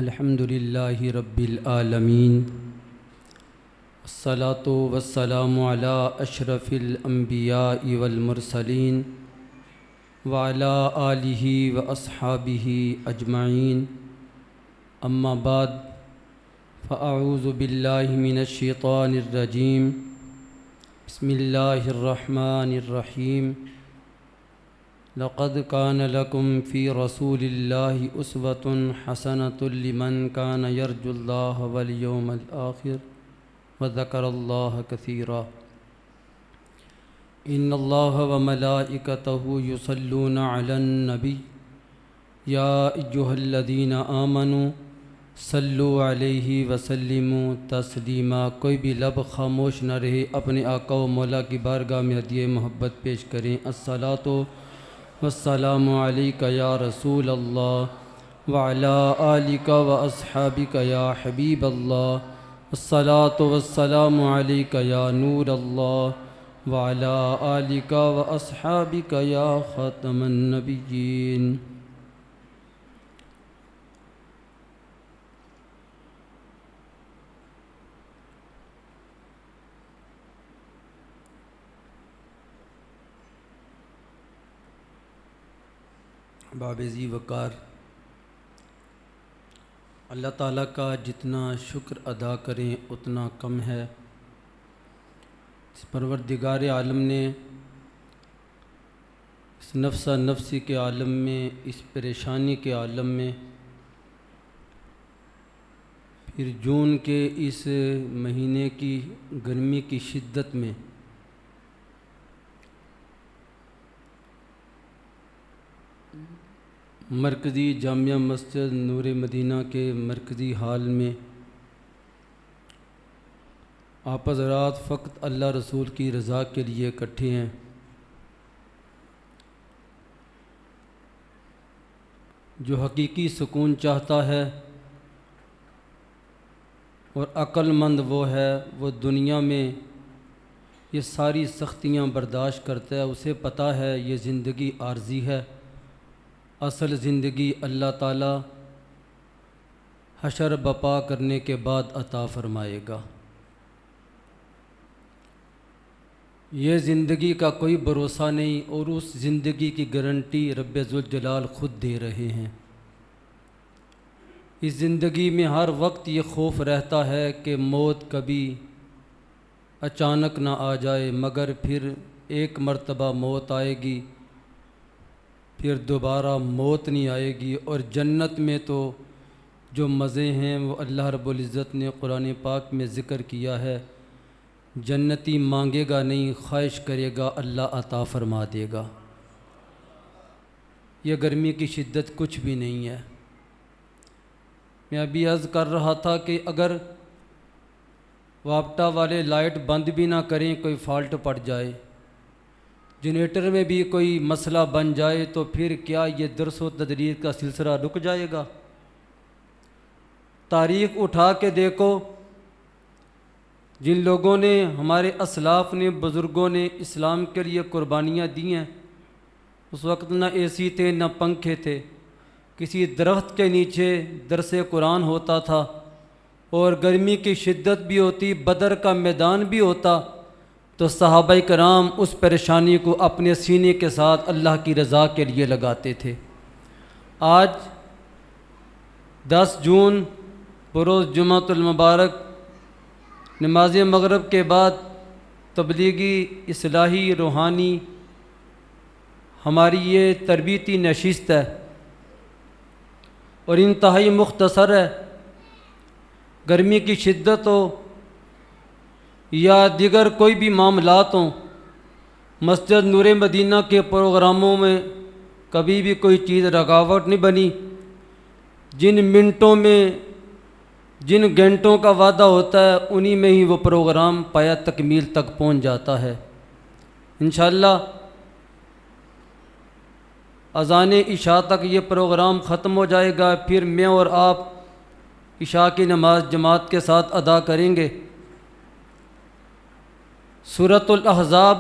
الحمد للہ رب العالمین الصلاۃ والسلام علی اشرف الانبیاء والمرسلین وعلی آلہ واصحابہ اجمعین اما بعد فاعوذ باللہ من الشیطان الرجیم بسم اللہ الرحمن الرحیم لقد كان لكم في رسول الله أسوة حسنة لمن كان يرجو الله واليوم الآخر وذكر الله كثيرا إن الله وملائكته يصلون على النبي يا أيها الذين آمنوا صلوا عليه وسلموا تسلیما۔ کوئی بھی لب خاموش نہ رہے، اپنے آقا و مولا کی بارگاہ میں ہدیہ محبت پیش کریں۔ الصلاۃ والسلام علیک یا رسول اللہ وعلی آلک واصحابک یا حبیب اللہ۔ الصلاۃ والسلام علیک یا نور اللہ وعلی آلک واصحابک یا خاتم النبیین۔ باب ذی وقار، اللہ تعالیٰ کا جتنا شکر ادا کریں اتنا کم ہے۔ اس پروردگار عالم نے اس نفسہ نفسی کے عالم میں، اس پریشانی کے عالم میں، پھر جون کے اس مہینے کی گرمی کی شدت میں مرکزی جامعہ مسجد نور مدینہ کے مرکزی ہال میں آپ حضرات فقط اللہ رسول کی رضا کے لیے اکٹھے ہیں۔ جو حقیقی سکون چاہتا ہے اور عقل مند وہ ہے، وہ دنیا میں یہ ساری سختیاں برداشت کرتا ہے۔ اسے پتہ ہے یہ زندگی عارضی ہے، اصل زندگی اللہ تعالیٰ حشر بپا کرنے کے بعد عطا فرمائے گا۔ یہ زندگی کا کوئی بھروسہ نہیں، اور اس زندگی کی گارنٹی رب ذوالجلال خود دے رہے ہیں۔ اس زندگی میں ہر وقت یہ خوف رہتا ہے کہ موت کبھی اچانک نہ آ جائے، مگر پھر ایک مرتبہ موت آئے گی، پھر دوبارہ موت نہیں آئے گی۔ اور جنت میں تو جو مزے ہیں وہ اللہ رب العزت نے قرآن پاک میں ذکر کیا ہے۔ جنتی مانگے گا نہیں، خواہش کرے گا اللہ عطا فرما دے گا۔ یہ گرمی کی شدت کچھ بھی نہیں ہے۔ میں ابھی عرض کر رہا تھا کہ اگر وابٹا والے لائٹ بند بھی نہ کریں، کوئی فالٹ پڑ جائے، جنریٹر میں بھی کوئی مسئلہ بن جائے، تو پھر کیا یہ درس و تدریس کا سلسلہ رک جائے گا؟ تاریخ اٹھا کے دیکھو، جن لوگوں نے، ہمارے اسلاف نے، بزرگوں نے اسلام کے لیے قربانیاں دی ہیں، اس وقت نہ اے سی تھے نہ پنکھے تھے، کسی درخت کے نیچے درس قرآن ہوتا تھا، اور گرمی کی شدت بھی ہوتی، بدر کا میدان بھی ہوتا، تو صحابہ کرام اس پریشانی کو اپنے سینے کے ساتھ اللہ کی رضا کے لیے لگاتے تھے۔ آج 10 جون بروز جمعۃ المبارک، نماز مغرب کے بعد تبلیغی، اصلاحی، روحانی ہماری یہ تربیتی نشست ہے، اور انتہائی مختصر ہے۔ گرمی کی شدت ہو یا دیگر کوئی بھی معاملات ہوں، مسجد نور مدینہ کے پروگراموں میں کبھی بھی کوئی چیز رکاوٹ نہیں بنی۔ جن منٹوں میں، جن گھنٹوں کا وعدہ ہوتا ہے، انہی میں ہی وہ پروگرام پایا تکمیل تک پہنچ جاتا ہے۔ انشاءاللہ اذان عشاء تک یہ پروگرام ختم ہو جائے گا، پھر میں اور آپ عشاء کی نماز جماعت کے ساتھ ادا کریں گے۔ سورۃ الاحزاب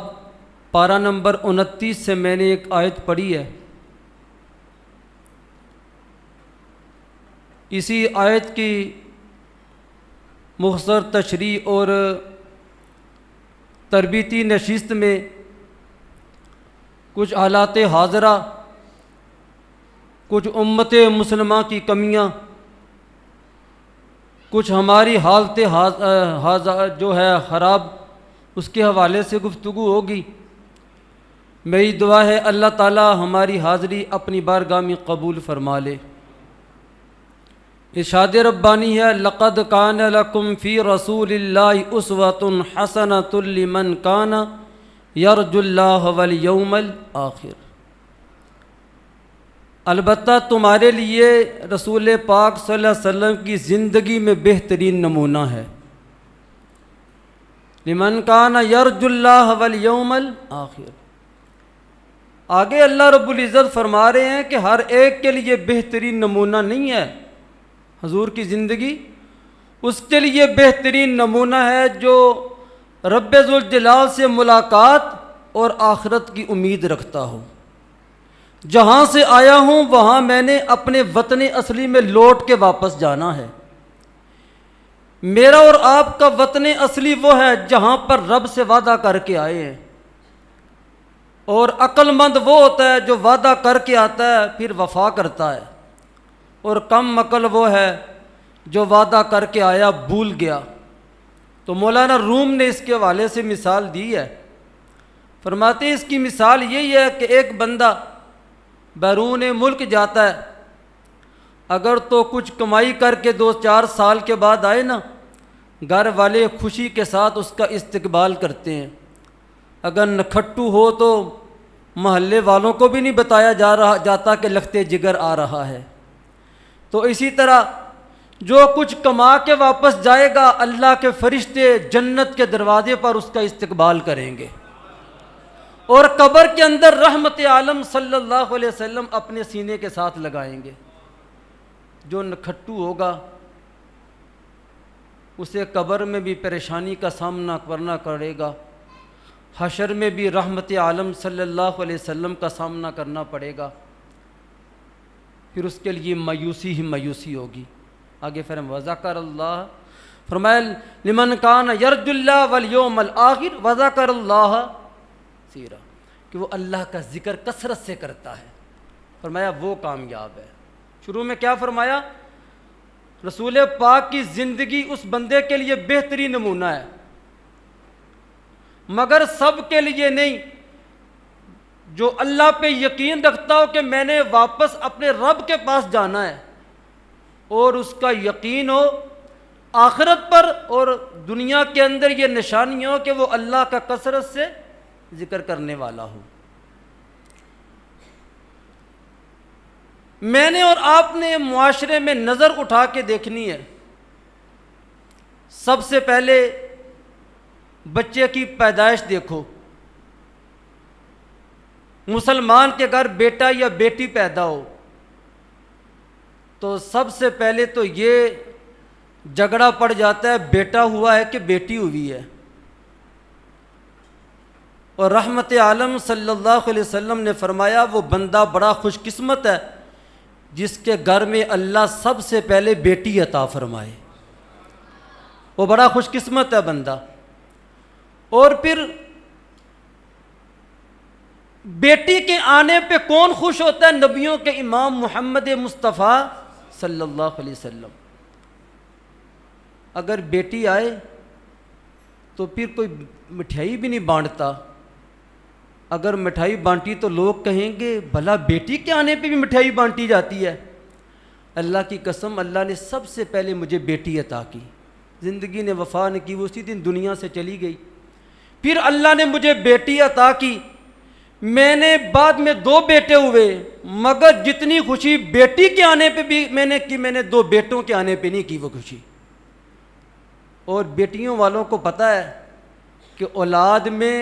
پارہ نمبر 29 سے میں نے ایک آیت پڑھی ہے، اسی آیت کی مختصر تشریح اور تربیتی نشست میں کچھ حالات حاضرہ، کچھ امت مسلمہ کی کمیاں، کچھ ہماری حالت جو ہے خراب، اس کے حوالے سے گفتگو ہوگی۔ میری دعا ہے اللہ تعالی ہماری حاضری اپنی بارگاہ میں قبول فرما لے۔ ارشاد ربانی ہے لقد کان لکم فی رسول اللہ اسوۃ حسنۃ لمن کان یرجو اللہ والیوم الآخر۔ البتہ تمہارے لیے رسول پاک صلی اللہ علیہ وسلم کی زندگی میں بہترین نمونہ ہے۔ لمن کان یرجو اللہ والیوم الآخر، آگے اللہ رب العزت فرما رہے ہیں کہ ہر ایک کے لیے بہترین نمونہ نہیں ہے حضور کی زندگی، اس کے لیے بہترین نمونہ ہے جو رب ذوالجلال سے ملاقات اور آخرت کی امید رکھتا ہو۔ جہاں سے آیا ہوں وہاں میں نے اپنے وطن اصلی میں لوٹ کے واپس جانا ہے۔ میرا اور آپ کا وطن اصلی وہ ہے جہاں پر رب سے وعدہ کر کے آئے ہیں، اور عقل مند وہ ہوتا ہے جو وعدہ کر کے آتا ہے پھر وفا کرتا ہے، اور کم عقل وہ ہے جو وعدہ کر کے آیا بھول گیا۔ تو مولانا روم نے اس کے حوالے سے مثال دی ہے، فرماتے ہیں اس کی مثال یہی ہے کہ ایک بندہ بیرون ملک جاتا ہے، اگر تو کچھ کمائی کر کے 2-4 سال کے بعد آئے نا، گھر والے خوشی کے ساتھ اس کا استقبال کرتے ہیں۔ اگر نکھٹو ہو تو محلے والوں کو بھی نہیں بتایا جاتا کہ لختے جگر آ رہا ہے۔ تو اسی طرح جو کچھ کما کے واپس جائے گا، اللہ کے فرشتے جنت کے دروازے پر اس کا استقبال کریں گے، اور قبر کے اندر رحمت عالم صلی اللہ علیہ وسلم اپنے سینے کے ساتھ لگائیں گے۔ جو نکھٹو ہوگا اسے قبر میں بھی پریشانی کا سامنا کرنا پڑے گا، حشر میں بھی رحمت عالم صلی اللہ علیہ وسلم کا سامنا کرنا پڑے گا، پھر اس کے لیے مایوسی ہی مایوسی ہوگی۔ آگے وذکر اللہ، فرمایا لمن کان یرجو اللہ والیوم الآخر وذکر اللہ کثیرا، کہ وہ اللہ کا ذکر کثرت سے کرتا ہے، فرمایا وہ کامیاب ہے۔ شروع میں کیا فرمایا؟ رسول پاک کی زندگی اس بندے کے لیے بہترین نمونہ ہے، مگر سب کے لیے نہیں۔ جو اللہ پہ یقین رکھتا ہو کہ میں نے واپس اپنے رب کے پاس جانا ہے، اور اس کا یقین ہو آخرت پر اور دنیا کے اندر یہ نشانی ہو کہ وہ اللہ کا کثرت سے ذکر کرنے والا ہو۔ میں نے اور آپ نے معاشرے میں نظر اٹھا کے دیکھنی ہے۔ سب سے پہلے بچے کی پیدائش دیکھو، مسلمان کے گھر بیٹا یا بیٹی پیدا ہو تو سب سے پہلے تو یہ جھگڑا پڑ جاتا ہے بیٹا ہوا ہے کہ بیٹی ہوئی ہے۔ اور رحمت عالم صلی اللہ علیہ وسلم نے فرمایا وہ بندہ بڑا خوش قسمت ہے جس کے گھر میں اللہ سب سے پہلے بیٹی عطا فرمائے، وہ بڑا خوش قسمت ہے بندہ۔ اور پھر بیٹی کے آنے پہ کون خوش ہوتا ہے؟ نبیوں کے امام محمد مصطفیٰ صلی اللہ علیہ وسلم۔ اگر بیٹی آئے تو پھر کوئی مٹھائی بھی نہیں بانٹتا، اگر مٹھائی بانٹی تو لوگ کہیں گے بھلا بیٹی کے آنے پہ بھی مٹھائی بانٹی جاتی ہے۔ اللہ کی قسم، اللہ نے سب سے پہلے مجھے بیٹی عطا کی، زندگی نے وفا نہیں کی، وہ اسی دن دنیا سے چلی گئی۔ پھر اللہ نے مجھے بیٹی عطا کی، میں نے بعد میں 2 بیٹے ہوئے، مگر جتنی خوشی بیٹی کے آنے پہ بھی میں نے کی، میں نے 2 بیٹوں کے آنے پہ نہیں کی وہ خوشی۔ اور بیٹیوں والوں کو پتہ ہے کہ اولاد میں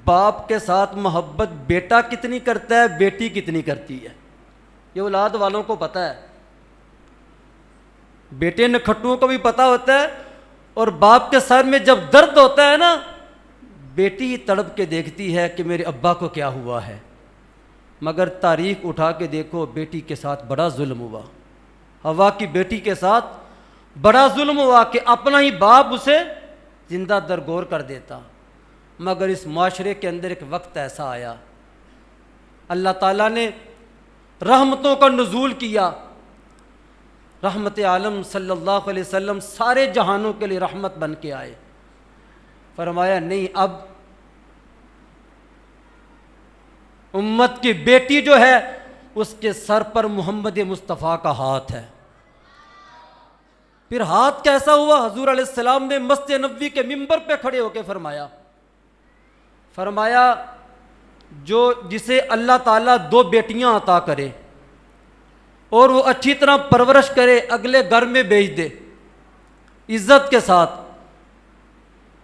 باپ کے ساتھ محبت بیٹا کتنی کرتا ہے، بیٹی کتنی کرتی ہے، یہ اولاد والوں کو پتہ ہے۔ بیٹے نکھٹوؤں کو بھی پتہ ہوتا ہے، اور باپ کے سر میں جب درد ہوتا ہے نا، بیٹی تڑپ کے دیکھتی ہے کہ میرے ابا کو کیا ہوا ہے، مگر تاریخ اٹھا کے دیکھو بیٹی کے ساتھ بڑا ظلم ہوا۔ ہوا کی بیٹی کے ساتھ بڑا ظلم ہوا کہ اپنا ہی باپ اسے زندہ درگور کر دیتا، مگر اس معاشرے کے اندر ایک وقت ایسا آیا، اللہ تعالیٰ نے رحمتوں کا نزول کیا، رحمت عالم صلی اللہ علیہ وسلم سارے جہانوں کے لیے رحمت بن کے آئے، فرمایا نہیں، اب امت کی بیٹی جو ہے اس کے سر پر محمد مصطفیٰ کا ہاتھ ہے۔ پھر ہاتھ کیسا ہوا؟ حضور علیہ السلام نے مسجد نبوی کے ممبر پہ کھڑے ہو کے فرمایا جو جسے اللہ تعالیٰ 2 بیٹیاں عطا کرے اور وہ اچھی طرح پرورش کرے، اگلے گھر میں بھیج دے عزت کے ساتھ،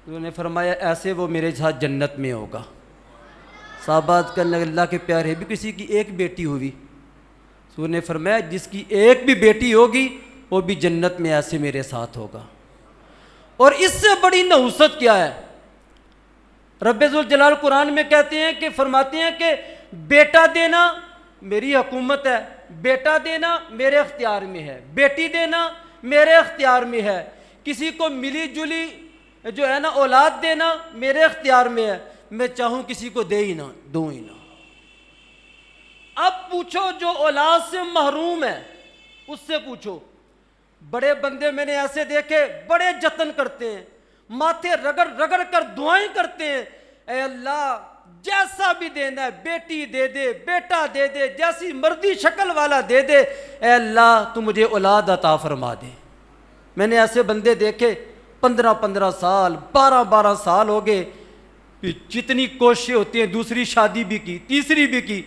انہوں نے فرمایا ایسے وہ میرے ساتھ جنت میں ہوگا۔ صحابات کرنے اللہ کے پیارے، بھی کسی کی ایک بیٹی ہوئی، انہوں نے فرمایا جس کی ایک بھی بیٹی ہوگی وہ بھی جنت میں ایسے میرے ساتھ ہوگا۔ اور اس سے بڑی نحوست کیا ہے؟ رب ذوالجلال قرآن میں کہتے ہیں کہ فرماتے ہیں کہ بیٹا دینا میری حکومت ہے، بیٹا دینا میرے اختیار میں ہے، بیٹی دینا میرے اختیار میں ہے، کسی کو ملی جلی جو ہے نا اولاد دینا میرے اختیار میں ہے، میں چاہوں کسی کو دے ہی نہ دوں ہی نہ۔ اب پوچھو جو اولاد سے محروم ہے اس سے پوچھو، بڑے بندے میں نے ایسے دیکھے بڑے جتن کرتے ہیں، ماتھے رگڑ رگڑ کر دعائیں کرتے ہیں، اے اللہ جیسا بھی دینا ہے، بیٹی دے دے، بیٹا دے دے، جیسی مرضی شکل والا دے دے، اے اللہ تو مجھے اولاد عطا فرما دے۔ میں نے ایسے بندے دیکھے 15 سال 12 سال ہو گئے، جتنی کوششیں ہوتی ہیں دوسری شادی بھی کی، تیسری بھی کی،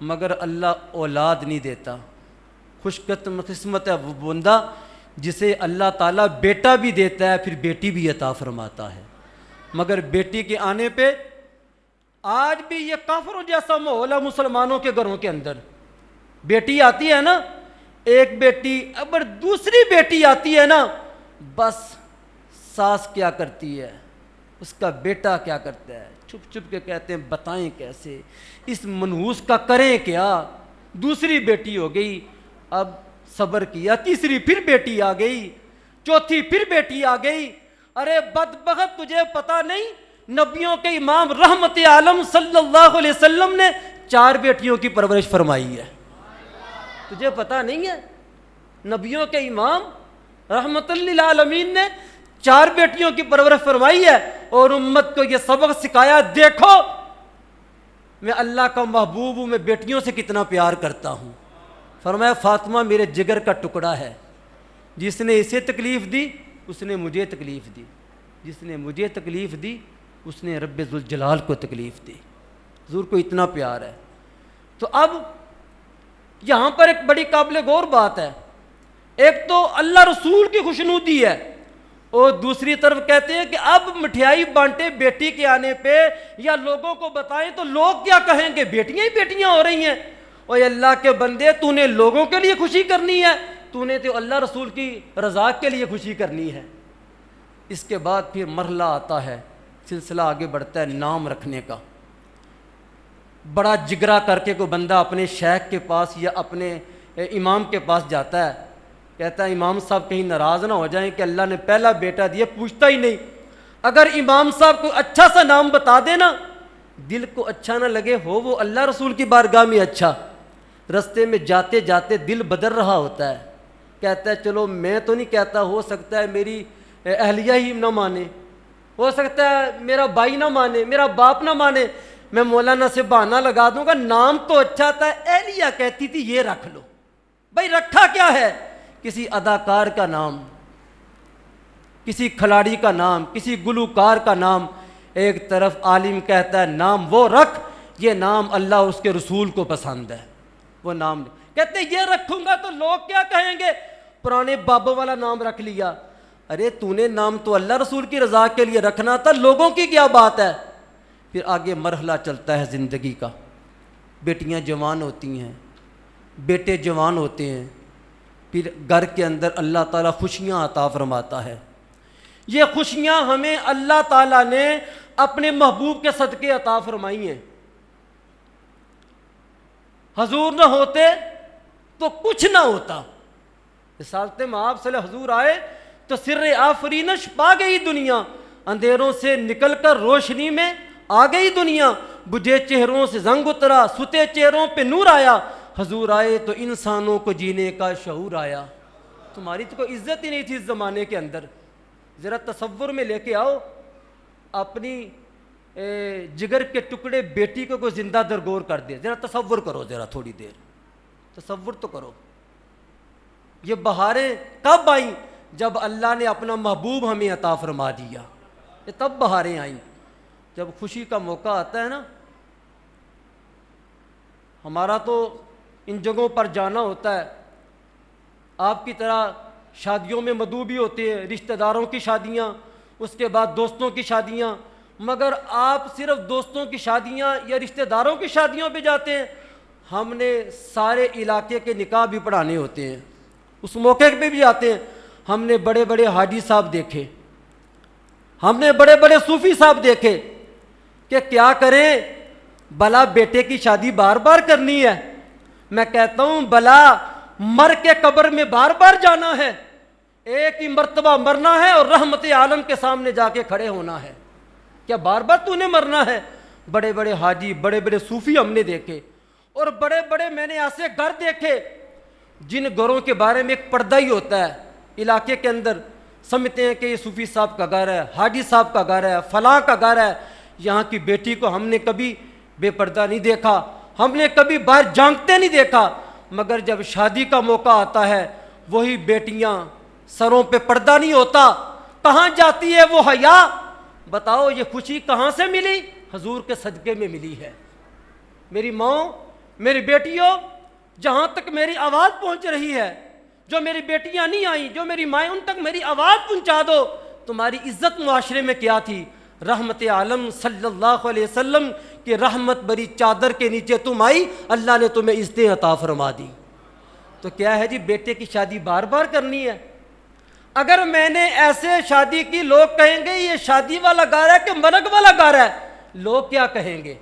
مگر اللہ اولاد نہیں دیتا۔ خوش قسمت ہے وہ بندہ جسے اللہ تعالیٰ بیٹا بھی دیتا ہے پھر بیٹی بھی عطا فرماتا ہے، مگر بیٹی کے آنے پہ آج بھی یہ کافروں جیسا ماحول ہے مسلمانوں کے گھروں کے اندر۔ بیٹی آتی ہے نا، ایک بیٹی، اگر دوسری بیٹی آتی ہے نا، بس ساس کیا کرتی ہے، اس کا بیٹا کیا کرتا ہے، چھپ چھپ کے کہتے ہیں بتائیں کیسے، اس منحوس کا کریں کیا، دوسری بیٹی ہو گئی، اب صبر کیا، تیسری پھر بیٹی آ گئی، چوتھی پھر بیٹی آ گئی۔ ارے بدبخت تجھے پتا نہیں نبیوں کے امام رحمت عالم صلی اللہ علیہ وسلم نے 4 بیٹیوں کی پرورش فرمائی ہے، تجھے پتا نہیں ہے؟ نبیوں کے امام رحمت للعالمین نے 4 بیٹیوں کی پرورش فرمائی ہے اور امت کو یہ سبق سکھایا، دیکھو میں اللہ کا محبوب ہوں، میں بیٹیوں سے کتنا پیار کرتا ہوں۔ فرمایا فاطمہ میرے جگر کا ٹکڑا ہے، جس نے اسے تکلیف دی اس نے مجھے تکلیف دی، جس نے مجھے تکلیف دی اس نے رب ذوالجلال کو تکلیف دی، حضور کو اتنا پیار ہے۔ تو اب یہاں پر ایک بڑی قابل غور بات ہے، ایک تو اللہ رسول کی خوشنودی ہے اور دوسری طرف کہتے ہیں کہ اب مٹھائی بانٹے بیٹی کے آنے پہ یا لوگوں کو بتائیں تو لوگ کیا کہیں گے، بیٹیاں ہی بیٹیاں ہو رہی ہیں۔ اور اللہ کے بندے تو نے لوگوں کے لیے خوشی کرنی ہے، تو نے تو اللہ رسول کی رضا کے لیے خوشی کرنی ہے۔ اس کے بعد پھر مرحلہ آتا ہے، سلسلہ آگے بڑھتا ہے نام رکھنے کا۔ بڑا جگرا کر کے کوئی بندہ اپنے شیخ کے پاس یا اپنے امام کے پاس جاتا ہے، کہتا ہے امام صاحب کہیں ناراض نہ ہو جائیں کہ اللہ نے پہلا بیٹا دیا، پوچھتا ہی نہیں۔ اگر امام صاحب کو اچھا سا نام بتا دینا، دل کو اچھا نہ لگے ہو وہ اللہ رسول کی بارگاہ میں اچھا، رستے میں جاتے جاتے دل بدل رہا ہوتا ہے، کہتا ہے چلو میں تو نہیں کہتا، ہو سکتا ہے میری اہلیہ ہی نہ مانے، ہو سکتا ہے میرا بھائی نہ مانے، میرا باپ نہ مانے، میں مولانا سے بہانہ لگا دوں گا، نام تو اچھا تھا، اہلیہ کہتی تھی یہ رکھ لو۔ بھائی رکھا کیا ہے؟ کسی اداکار کا نام، کسی کھلاڑی کا نام، کسی گلوکار کا نام۔ ایک طرف عالم کہتا ہے نام وہ رکھ، یہ نام اللہ اس کے رسول کو پسند ہے، وہ نام کہتے یہ رکھوں گا تو لوگ کیا کہیں گے، پرانے بابوں والا نام رکھ لیا۔ ارے تو نے نام تو اللہ رسول کی رضا کے لیے رکھنا تھا، لوگوں کی کیا بات ہے؟ پھر آگے مرحلہ چلتا ہے زندگی کا، بیٹیاں جوان ہوتی ہیں، بیٹے جوان ہوتے ہیں، پھر گھر کے اندر اللہ تعالیٰ خوشیاں عطا فرماتا ہے۔ یہ خوشیاں ہمیں اللہ تعالیٰ نے اپنے محبوب کے صدقے عطا فرمائی ہیں۔ حضور نہ ہوتے تو کچھ نہ ہوتا. رسالت مآب صلی حضور آئے تو سر آفرینش پا گئی دنیا, اندھیروں سے نکل کر روشنی میں آ گئی دنیا, بجھے چہروں سے زنگ اترا, ستے چہروں پہ نور آیا, حضور آئے تو انسانوں کو جینے کا شعور آیا. تمہاری تو کوئی عزت ہی نہیں تھی اس زمانے کے اندر. ذرا تصور میں لے کے آؤ اپنی جگر کے ٹکڑے بیٹی کو کوئی زندہ درگور کر دے, ذرا تصور کرو, ذرا تھوڑی دیر تصور تو کرو. یہ بہاریں کب آئیں؟ جب اللہ نے اپنا محبوب ہمیں عطا فرما دیا, یہ تب بہاریں آئیں. جب خوشی کا موقع آتا ہے نا, ہمارا تو ان جگہوں پر جانا ہوتا ہے, آپ کی طرح شادیوں میں مدعو بھی ہوتے ہیں, رشتہ داروں کی شادیاں, اس کے بعد دوستوں کی شادیاں, مگر آپ صرف دوستوں کی شادیاں یا رشتہ داروں کی شادیوں پہ جاتے ہیں, ہم نے سارے علاقے کے نکاح بھی پڑھانے ہوتے ہیں, اس موقع پہ بھی آتے ہیں. ہم نے بڑے بڑے حاجی صاحب دیکھے, ہم نے بڑے بڑے صوفی صاحب دیکھے کہ کیا کریں, بلا بیٹے کی شادی بار بار کرنی ہے. میں کہتا ہوں بلا مر کے قبر میں بار بار جانا ہے, ایک ہی مرتبہ مرنا ہے اور رحمت عالم کے سامنے جا کے کھڑے ہونا ہے. کیا بار بار تو نے مرنا ہے؟ بڑے بڑے حاجی, بڑے بڑے صوفی ہم نے دیکھے, اور بڑے بڑے میں نے ایسے گھر دیکھے جن گھروں کے بارے میں ایک پردہ ہی ہوتا ہے علاقے کے اندر, سمجھتے ہیں کہ یہ صوفی صاحب کا گھر ہے, حاجی صاحب کا گھر ہے, فلاں کا گھر ہے. یہاں کی بیٹی کو ہم نے کبھی بے پردہ نہیں دیکھا, ہم نے کبھی باہر جھانکتے نہیں دیکھا, مگر جب شادی کا موقع آتا ہے وہی بیٹیاں سروں پہ پردہ نہیں ہوتا, کہاں جاتی ہے وہ حیا؟ بتاؤ یہ خوشی کہاں سے ملی؟ حضور کے صدقے میں ملی ہے. میری ماں, میری بیٹیوں, جہاں تک میری آواز پہنچ رہی ہے, جو میری بیٹیاں نہیں آئیں, جو میری مائیں, ان تک میری آواز پہنچا دو. تمہاری عزت معاشرے میں کیا تھی؟ رحمت عالم صلی اللہ علیہ وسلم کی رحمت بری چادر کے نیچے تم آئی, اللہ نے تمہیں عزتیں عطا فرما دی. تو کیا ہے جی بیٹے کی شادی بار بار کرنی ہے؟ اگر میں نے ایسے شادی کی, لوگ کہیں گے یہ شادی والا گھر ہے کہ مرگ والا گھر ہے. لوگ کیا کہیں گے؟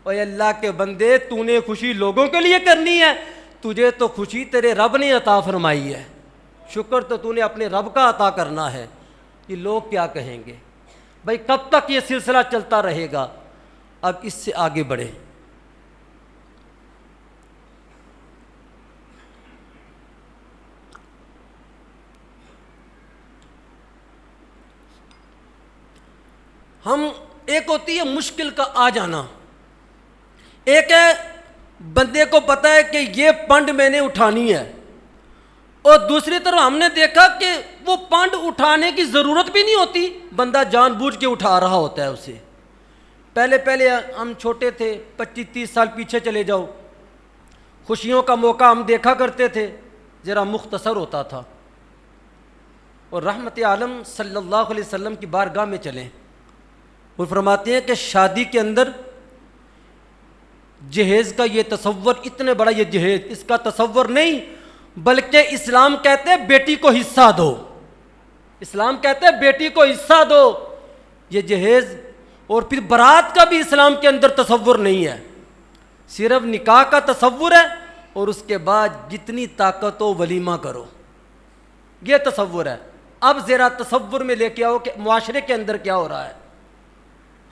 اوے اللہ کے بندے, تو نے خوشی لوگوں کے لیے کرنی ہے, تجھے تو خوشی تیرے رب نے عطا فرمائی ہے, شکر تو نے اپنے رب کا عطا کرنا ہے. یہ لوگ کیا کہیں گے؟ بھائی کب تک یہ سلسلہ چلتا رہے گا؟ اب اس سے آگے بڑھیں. ہم, ایک ہوتی ہے مشکل کا آ جانا, ایک ہے بندے کو پتہ ہے کہ یہ پنڈ میں نے اٹھانی ہے, اور دوسری طرف ہم نے دیکھا کہ وہ پنڈ اٹھانے کی ضرورت بھی نہیں ہوتی, بندہ جان بوجھ کے اٹھا رہا ہوتا ہے اسے. پہلے ہم چھوٹے تھے, 25-30 سال پیچھے چلے جاؤ, خوشیوں کا موقع ہم دیکھا کرتے تھے, ذرا مختصر ہوتا تھا. اور رحمت عالم صلی اللہ علیہ وسلم کی بارگاہ میں چلیں, وہ فرماتے ہیں کہ شادی کے اندر جہیز کا یہ تصور, اتنے بڑا یہ جہیز, اس کا تصور نہیں, بلکہ اسلام کہتے ہیں بیٹی کو حصہ دو, اسلام کہتے ہیں بیٹی کو حصہ دو, یہ جہیز. اور پھر برات کا بھی اسلام کے اندر تصور نہیں ہے, صرف نکاح کا تصور ہے, اور اس کے بعد جتنی طاقت ہو ولیمہ کرو, یہ تصور ہے. اب ذرا تصور میں لے کے آؤ کہ معاشرے کے اندر کیا ہو رہا ہے.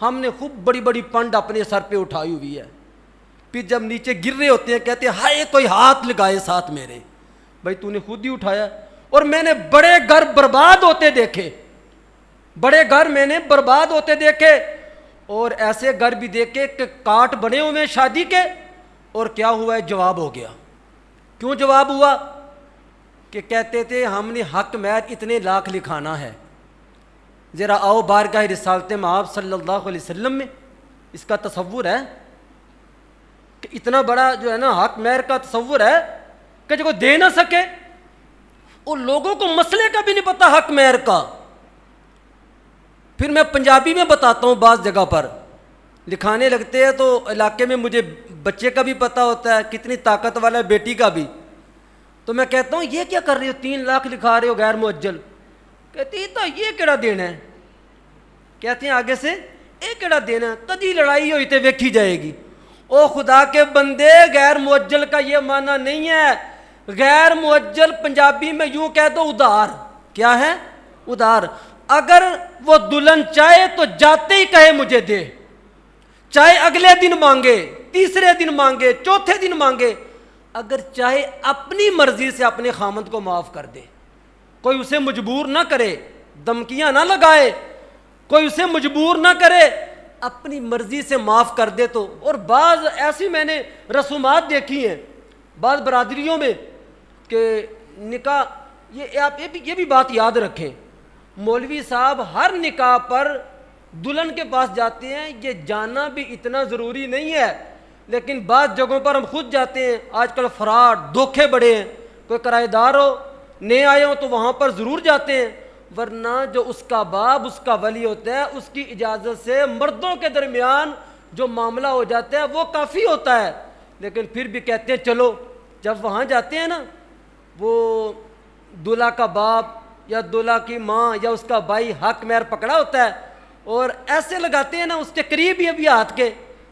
ہم نے خوب بڑی بڑی پنڈ اپنے سر پہ اٹھائی ہوئی ہے, پھر جب نیچے گر رہے ہوتے ہیں کہتے ہیں ہائے کوئی ہاتھ لگائے ساتھ میرے. بھائی تو نے خود ہی اٹھایا. اور میں نے بڑے گھر برباد ہوتے دیکھے, بڑے گھر میں نے برباد ہوتے دیکھے, اور ایسے گھر بھی دیکھے کہ کاٹ بنے ہوئے ہیں شادی کے, اور کیا ہوا ہے, جواب ہو گیا. کیوں جواب ہوا؟ کہ کہتے تھے ہم نے حق مہر اتنے لاکھ لکھانا ہے. ذرا آؤ بارگاہ رسالت مآب صلی اللہ علیہ وسلم میں, اس کا تصور ہے کہ اتنا بڑا جو ہے نا حق مہر کا تصور ہے کہ جو کو دے نہ سکے, اور لوگوں کو مسئلے کا بھی نہیں پتا حق مہر کا. پھر میں پنجابی میں بتاتا ہوں, بعض جگہ پر لکھانے لگتے ہیں تو علاقے میں مجھے بچے کا بھی پتہ ہوتا ہے, کتنی طاقت والا ہے بیٹی کا بھی. تو میں کہتا ہوں یہ کیا کر رہے ہو, 3 لاکھ لکھا رہے ہو غیر معجل. کہتی تو یہ کیڑا دینا ہے, کہتے ہیں آگے سے یہ کیڑا دینا ہے, کدی لڑائی ہوئی تو ویکھی جائے گی. او خدا کے بندے, غیر معجل کا یہ معنی نہیں ہے, غیر معجل پنجابی میں یوں کہہ دو ادھار. کیا ہے؟ ادھار. اگر وہ دلہن چاہے تو جاتے ہی کہے مجھے دے, چاہے اگلے دن مانگے, تیسرے دن مانگے, چوتھے دن مانگے, اگر چاہے اپنی مرضی سے اپنے خامند کو معاف کر دے, کوئی اسے مجبور نہ کرے, دھمکیاں نہ لگائے, کوئی اسے مجبور نہ کرے, اپنی مرضی سے معاف کر دے تو. اور بعض ایسی میں نے رسومات دیکھی ہیں بعض برادریوں میں کہ نکاح, یہ بھی بات یاد رکھیں, مولوی صاحب ہر نکاح پر دلہن کے پاس جاتے ہیں, یہ جانا بھی اتنا ضروری نہیں ہے, لیکن بعض جگہوں پر ہم خود جاتے ہیں. آج کل فراڈ, دھوکے بڑے ہیں, کوئی کرایہ دار ہو, نئے آئے ہوں تو وہاں پر ضرور جاتے ہیں, ورنہ جو اس کا باپ, اس کا ولی ہوتا ہے, اس کی اجازت سے مردوں کے درمیان جو معاملہ ہو جاتا ہے وہ کافی ہوتا ہے. لیکن پھر بھی کہتے ہیں چلو. جب وہاں جاتے ہیں نا, وہ دلہا کا باپ یا دلہا کی ماں یا اس کا بھائی حق مہر پکڑا ہوتا ہے اور ایسے لگاتے ہیں نا, اس کے قریب ہی ابھی ہاتھ کے,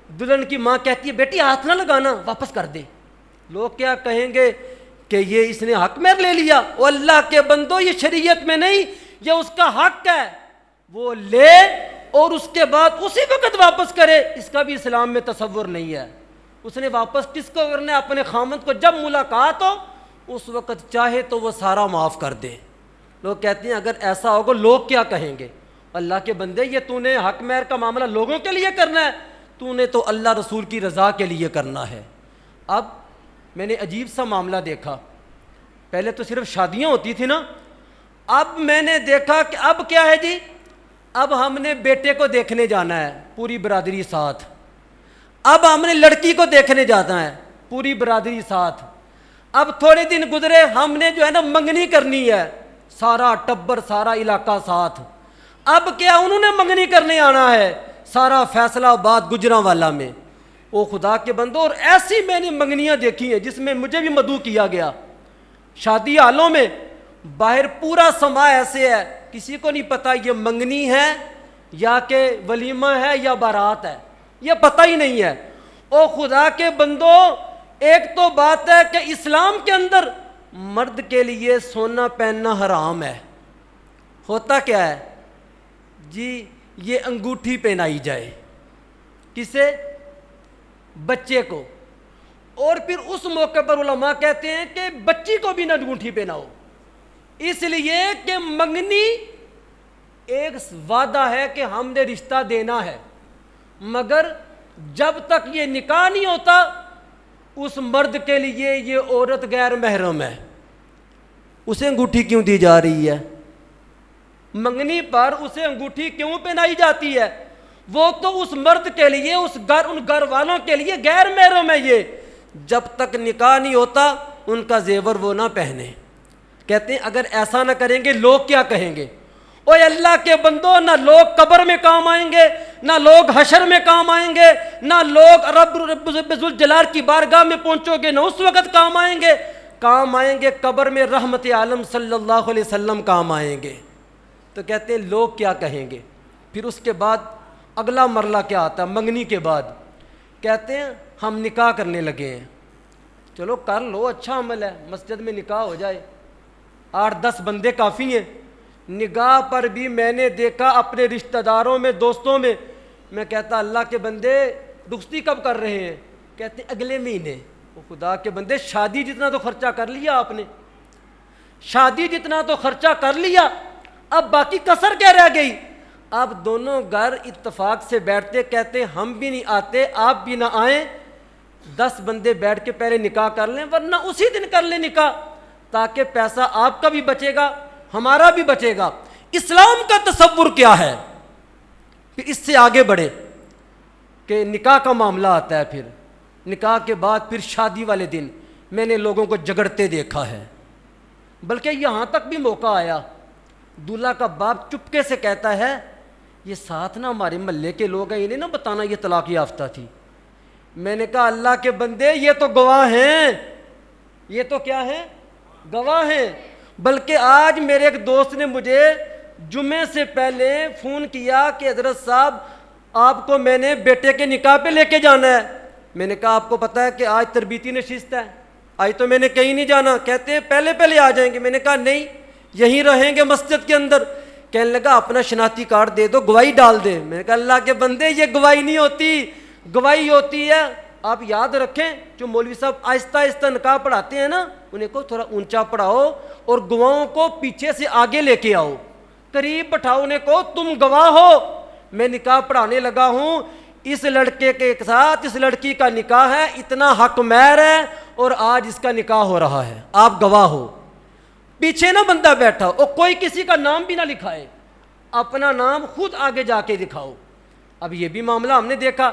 دلہن کی ماں کہتی ہے بیٹی ہاتھ نہ لگانا, واپس کر دے. لوگ کیا کہیں گے کہ یہ اس نے حق مہر لے لیا. او اللہ کے بندو, یہ شریعت میں نہیں, یہ اس کا حق ہے, وہ لے اور اس کے بعد اسی وقت واپس کرے. اس کا بھی اسلام میں تصور نہیں ہے. اس نے واپس کس کو کرنا ہے؟ اپنے خامند کو. جب ملاقات ہو اس وقت چاہے تو وہ سارا معاف کر دے. لوگ کہتے ہیں اگر ایسا ہوگا لوگ کیا کہیں گے؟ اللہ کے بندے, یہ تو نے حق مہر کا معاملہ لوگوں کے لیے کرنا ہے, تو نے تو اللہ رسول کی رضا کے لیے کرنا ہے. اب میں نے عجیب سا معاملہ دیکھا. پہلے تو صرف شادیاں ہوتی تھی نا, اب میں نے دیکھا کہ اب کیا ہے جی, اب ہم نے بیٹے کو دیکھنے جانا ہے, پوری برادری ساتھ. اب ہم نے لڑکی کو دیکھنے جانا ہے, پوری برادری ساتھ. اب تھوڑے دن گزرے, ہم نے جو ہے نا منگنی کرنی ہے, سارا ٹبر, سارا علاقہ ساتھ. اب کیا انہوں نے منگنی کرنے آنا ہے, سارا فیصلہ آباد گجرانوالا میں. او خدا کے بندو, اور ایسی میں نے منگنیاں دیکھی ہیں جس میں مجھے بھی مدعو کیا گیا. شادی حالوں میں باہر پورا سما ایسے ہے, کسی کو نہیں پتا یہ منگنی ہے یا کہ ولیمہ ہے یا بارات ہے, یہ پتہ ہی نہیں ہے. او خدا کے بندو, ایک تو بات ہے کہ اسلام کے اندر مرد کے لیے سونا پہننا حرام ہے. ہوتا کیا ہے جی, یہ انگوٹھی پہنائی جائے. کسے؟ بچے کو. اور پھر اس موقع پر علماء کہتے ہیں کہ بچی کو بھی نہ انگوٹھی پہناؤ, اس لیے کہ منگنی ایک وعدہ ہے کہ ہم نے رشتہ دینا ہے, مگر جب تک یہ نکاح نہیں ہوتا اس مرد کے لیے یہ عورت غیر محرم ہے. اسے انگوٹھی کیوں دی جا رہی ہے؟ منگنی پر اسے انگوٹھی کیوں پہنائی جاتی ہے؟ وہ تو اس مرد کے لیے, ان گھر والوں کے لیے غیر محرم ہے. یہ جب تک نکاح نہیں ہوتا ان کا زیور وہ نہ پہنے. کہتے ہیں اگر ایسا نہ کریں گے لوگ کیا کہیں گے؟ اوے اللہ کے بندو, نہ لوگ قبر میں کام آئیں گے, نہ لوگ حشر میں کام آئیں گے, نہ لوگ رب ذوالجلال کی بارگاہ میں پہنچو گے نہ اس وقت کام آئیں گے. کام آئیں گے قبر میں رحمت عالم صلی اللہ علیہ وسلم کام آئیں گے. تو کہتے ہیں لوگ کیا کہیں گے؟ پھر اس کے بعد اگلا مرحلہ کیا آتا ہے منگنی کے بعد؟ کہتے ہیں ہم نکاح کرنے لگے ہیں. چلو کر لو, اچھا عمل ہے, مسجد میں نکاح ہو جائے, 8-10 بندے کافی ہیں. نگاہ پر بھی میں نے دیکھا اپنے رشتہ داروں میں, دوستوں میں, میں کہتا اللہ کے بندے رخصتی کب کر رہے ہیں؟ کہتے اگلے مہینے. وہ خدا کے بندے, شادی جتنا تو خرچہ کر لیا آپ نے, شادی جتنا تو خرچہ کر لیا, اب باقی کسر کیا رہ گئی؟ اب دونوں گھر اتفاق سے بیٹھتے, کہتے ہم بھی نہیں آتے آپ بھی نہ آئیں, 10 بندے بیٹھ کے پہلے نکاح کر لیں, ورنہ اسی دن کر لیں نکاح, تاکہ پیسہ آپ کا بھی بچے گا ہمارا بھی بچے گا. اسلام کا تصور کیا ہے؟ پھر اس سے آگے بڑھے کہ نکاح کا معاملہ آتا ہے. پھر نکاح کے بعد پھر شادی والے دن میں نے لوگوں کو جگڑتے دیکھا ہے, بلکہ یہاں تک بھی موقع آیا, دولہا کا باپ چپکے سے کہتا ہے یہ ساتھ نا ہمارے محلے کے لوگ ہیں, انہیں نہ بتانا یہ طلاق یافتہ تھی. میں نے کہا اللہ کے بندے یہ تو گواہ ہیں, یہ تو کیا ہیں؟ گواہ ہیں. بلکہ آج میرے ایک دوست نے مجھے جمعے سے پہلے فون کیا کہ حضرت صاحب آپ کو میں نے بیٹے کے نکاح پہ لے کے جانا ہے. میں نے کہا آپ کو پتہ ہے کہ آج تربیتی نشست ہے؟ آج تو میں نے کہیں نہیں جانا، کہتے ہیں پہلے پہلے آ جائیں گے۔ میں نے کہا نہیں، یہیں رہیں گے مسجد کے اندر۔ کہنے لگا اپنا شناختی کارڈ دے دو، گواہی ڈال دے۔ میں نے کہا اللہ کے بندے یہ گواہی نہیں ہوتی، گواہی ہوتی ہے، آپ یاد رکھیں، جو مولوی صاحب آہستہ آہستہ نکاح پڑھاتے ہیں نا، انہیں کو تھوڑا اونچا پڑھاؤ اور گواہوں کو پیچھے سے آگے لے کے آؤ، قریب بٹھاؤ، انہیں کو تم گواہ ہو، میں نکاح پڑھانے لگا ہوں، اس لڑکے کے ساتھ اس لڑکی کا نکاح ہے، اتنا حق مہر ہے اور آج اس کا نکاح ہو رہا ہے، آپ گواہ ہو۔ پیچھے نہ بندہ بیٹھا اور کوئی کسی کا نام بھی نہ لکھائے، اپنا نام خود آگے جا کے دکھاؤ۔ اب یہ بھی معاملہ ہم نے دیکھا،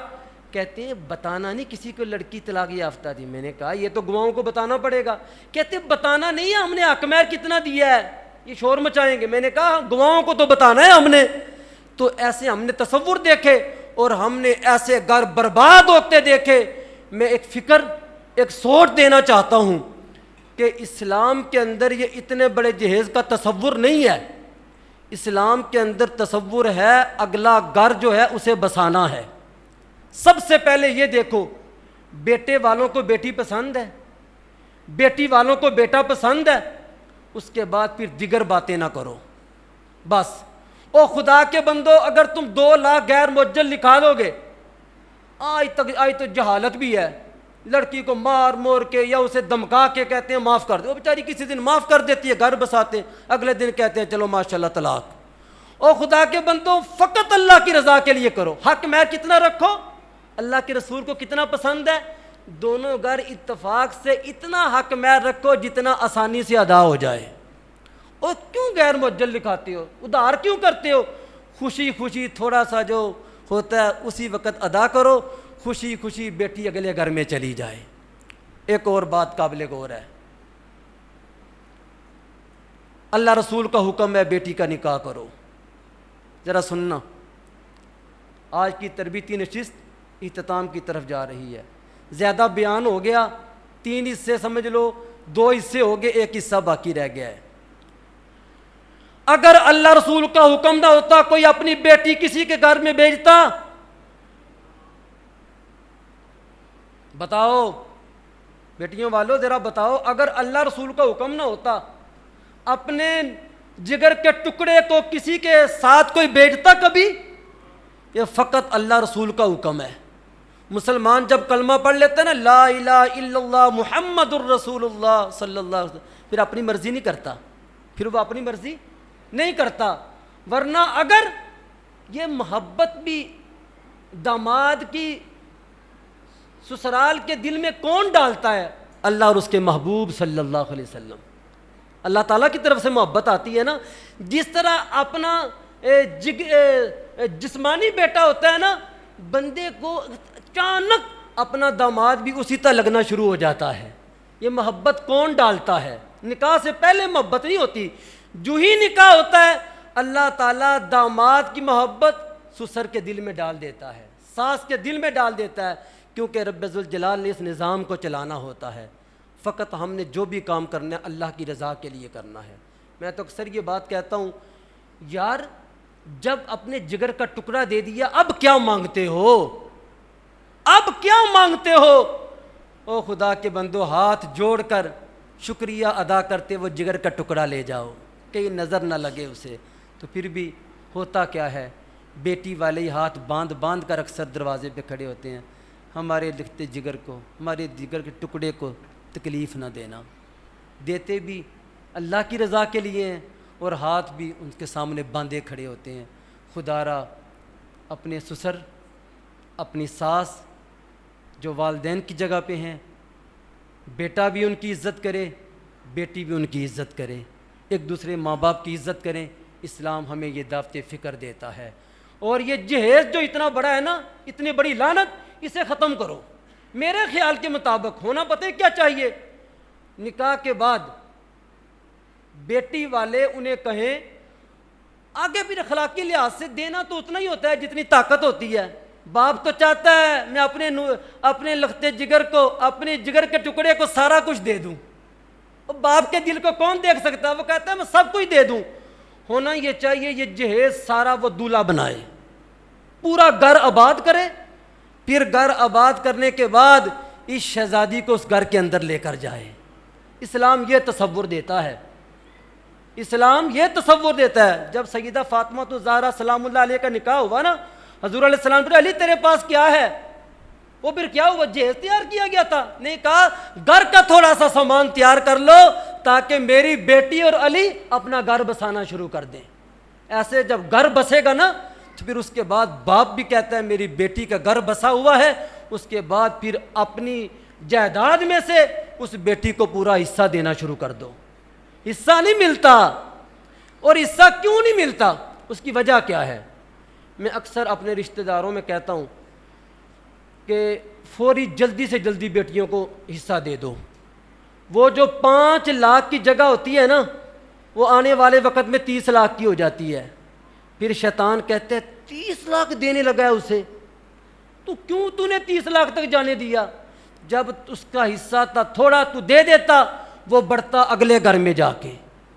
کہتے ہیں بتانا نہیں کسی کو لڑکی طلاق یافتہ دی۔ میں نے کہا یہ تو گواہوں کو بتانا پڑے گا۔ کہتے بتانا نہیں ہے، ہم نے حق مہر کتنا دیا ہے، یہ شور مچائیں گے۔ میں نے کہا گواہوں کو تو بتانا ہے ہم نے۔ تو ایسے ہم نے تصور دیکھے اور ہم نے ایسے گھر برباد ہوتے دیکھے۔ میں ایک فکر، ایک سوچ دینا چاہتا ہوں کہ اسلام کے اندر یہ اتنے بڑے جہیز کا تصور نہیں ہے۔ اسلام کے اندر تصور ہے اگلا گھر جو ہے اسے بسانا ہے۔ سب سے پہلے یہ دیکھو، بیٹے والوں کو بیٹی پسند ہے، بیٹی والوں کو بیٹا پسند ہے، اس کے بعد پھر دیگر باتیں نہ کرو بس۔ او خدا کے بندو، اگر تم 2 لاکھ غیر معجل لکھا دو گے، آج تو جہالت بھی ہے، لڑکی کو مار مور کے یا اسے دمکا کے کہتے ہیں معاف کر دو، وہ بیچاری کسی دن معاف کر دیتی ہے، گھر بساتے، اگلے دن کہتے ہیں چلو ماشاءاللہ طلاق۔ او خدا کے بندو، فقط اللہ کی رضا کے لیے کرو۔ حق مہر کتنا رکھو، اللہ کے رسول کو کتنا پسند ہے، دونوں گھر اتفاق سے اتنا حق مہر رکھو جتنا آسانی سے ادا ہو جائے۔ اور کیوں غیر معجل لکھاتے ہو، ادھار کیوں کرتے ہو؟ خوشی خوشی تھوڑا سا جو ہوتا ہے اسی وقت ادا کرو، خوشی خوشی بیٹی اگلے گھر میں چلی جائے۔ ایک اور بات قابل غور ہے، اللہ رسول کا حکم ہے بیٹی کا نکاح کرو۔ ذرا سننا، آج کی تربیتی نشست اختتام کی طرف جا رہی ہے، زیادہ بیان ہو گیا، 3 حصے سمجھ لو، 2 حصے ہو گئے، 1 حصہ باقی رہ گیا ہے۔ اگر اللہ رسول کا حکم نہ ہوتا، کوئی اپنی بیٹی کسی کے گھر میں بھیجتا؟ بتاؤ بیٹیوں والو، ذرا بتاؤ، اگر اللہ رسول کا حکم نہ ہوتا، اپنے جگر کے ٹکڑے کو کسی کے ساتھ کوئی بھیجتا کبھی؟ یہ فقط اللہ رسول کا حکم ہے۔ مسلمان جب کلمہ پڑھ لیتے ہیں نا، لا الہ الا اللہ محمد الرسول اللہ صلی اللہ علیہ وسلم، پھر اپنی مرضی نہیں کرتا، پھر وہ اپنی مرضی نہیں کرتا۔ ورنہ اگر یہ محبت بھی داماد کی سسرال کے دل میں کون ڈالتا ہے؟ اللہ اور اس کے محبوب صلی اللہ علیہ وسلم۔ اللہ تعالیٰ کی طرف سے محبت آتی ہے نا، جس طرح اپنا جسمانی بیٹا ہوتا ہے نا، بندے کو اچانک اپنا داماد بھی اسی طرح لگنا شروع ہو جاتا ہے۔ یہ محبت کون ڈالتا ہے؟ نکاح سے پہلے محبت نہیں ہوتی، جو ہی نکاح ہوتا ہے اللہ تعالیٰ داماد کی محبت سسر کے دل میں ڈال دیتا ہے، ساس کے دل میں ڈال دیتا ہے، کیونکہ رب ذوالجلال نے اس نظام کو چلانا ہوتا ہے۔ فقط ہم نے جو بھی کام کرنا ہے اللہ کی رضا کے لیے کرنا ہے۔ میں تو اکثر یہ بات کہتا ہوں، یار جب اپنے جگر کا ٹکڑا دے دیا، اب کیا مانگتے ہو؟ اب کیا مانگتے ہو؟ او خدا کے بندو، ہاتھ جوڑ کر شکریہ ادا کرتے وہ جگر کا ٹکڑا لے جاؤ، کہیں نظر نہ لگے اسے۔ تو پھر بھی ہوتا کیا ہے، بیٹی والے ہی ہاتھ باندھ باندھ کر اکثر دروازے پہ کھڑے ہوتے ہیں، ہمارے لکھتے جگر کو، ہمارے جگر کے ٹکڑے کو تکلیف نہ دینا۔ دیتے بھی اللہ کی رضا کے لیے ہیں اور ہاتھ بھی ان کے سامنے باندھے کھڑے ہوتے ہیں۔ خدا را اپنے سسر، اپنی ساس جو والدین کی جگہ پہ ہیں، بیٹا بھی ان کی عزت کرے، بیٹی بھی ان کی عزت کرے، ایک دوسرے ماں باپ کی عزت کریں۔ اسلام ہمیں یہ دعوت فکر دیتا ہے۔ اور یہ جہیز جو اتنا بڑا ہے نا، اتنی بڑی لعنت، اسے ختم کرو۔ میرے خیال کے مطابق ہونا پتہ کیا چاہیے، نکاح کے بعد بیٹی والے انہیں کہیں، آگے پھر اخلاقی لحاظ سے دینا تو اتنا ہی ہوتا ہے جتنی طاقت ہوتی ہے۔ باپ تو چاہتا ہے میں اپنے لختے جگر کو، اپنے جگر کے ٹکڑے کو سارا کچھ دے دوں۔ باپ کے دل کو کون دیکھ سکتا ہے؟ وہ کہتا ہے میں سب کچھ دے دوں۔ ہونا یہ چاہیے یہ جہیز سارا وہ دولہا بنائے، پورا گھر آباد کرے، پھر گھر آباد کرنے کے بعد اس شہزادی کو اس گھر کے اندر لے کر جائے۔ اسلام یہ تصور دیتا ہے، اسلام یہ تصور دیتا ہے۔ جب سیدہ فاطمہ تو زہرا سلام اللہ علیہ کا نکاح ہوا نا، حضور علیہ السلام نے علی تیرے پاس کیا ہے؟ وہ پھر کیا ہوا؟ جہیز تیار کیا گیا تھا، نہیں کہا گھر کا تھوڑا سا سامان تیار کر لو تاکہ میری بیٹی اور علی اپنا گھر بسانا شروع کر دیں۔ ایسے جب گھر بسے گا نا تو پھر اس کے بعد باپ بھی کہتا ہے میری بیٹی کا گھر بسا ہوا ہے، اس کے بعد پھر اپنی جائیداد میں سے اس بیٹی کو پورا حصہ دینا شروع کر دو۔ حصہ نہیں ملتا، اور حصہ کیوں نہیں ملتا؟ اس کی وجہ کیا ہے؟ میں اکثر اپنے رشتہ داروں میں کہتا ہوں کہ فوری جلدی سے جلدی بیٹیوں کو حصہ دے دو۔ وہ جو 5 لاکھ کی جگہ ہوتی ہے نا، وہ آنے والے وقت میں 30 لاکھ کی ہو جاتی ہے۔ پھر شیطان کہتے ہیں 30 لاکھ دینے لگا ہے اسے، تو کیوں تو نے 30 لاکھ تک جانے دیا؟ جب اس کا حصہ تھا تھوڑا تو دے دیتا، وہ بڑھتا اگلے گھر میں جا کے۔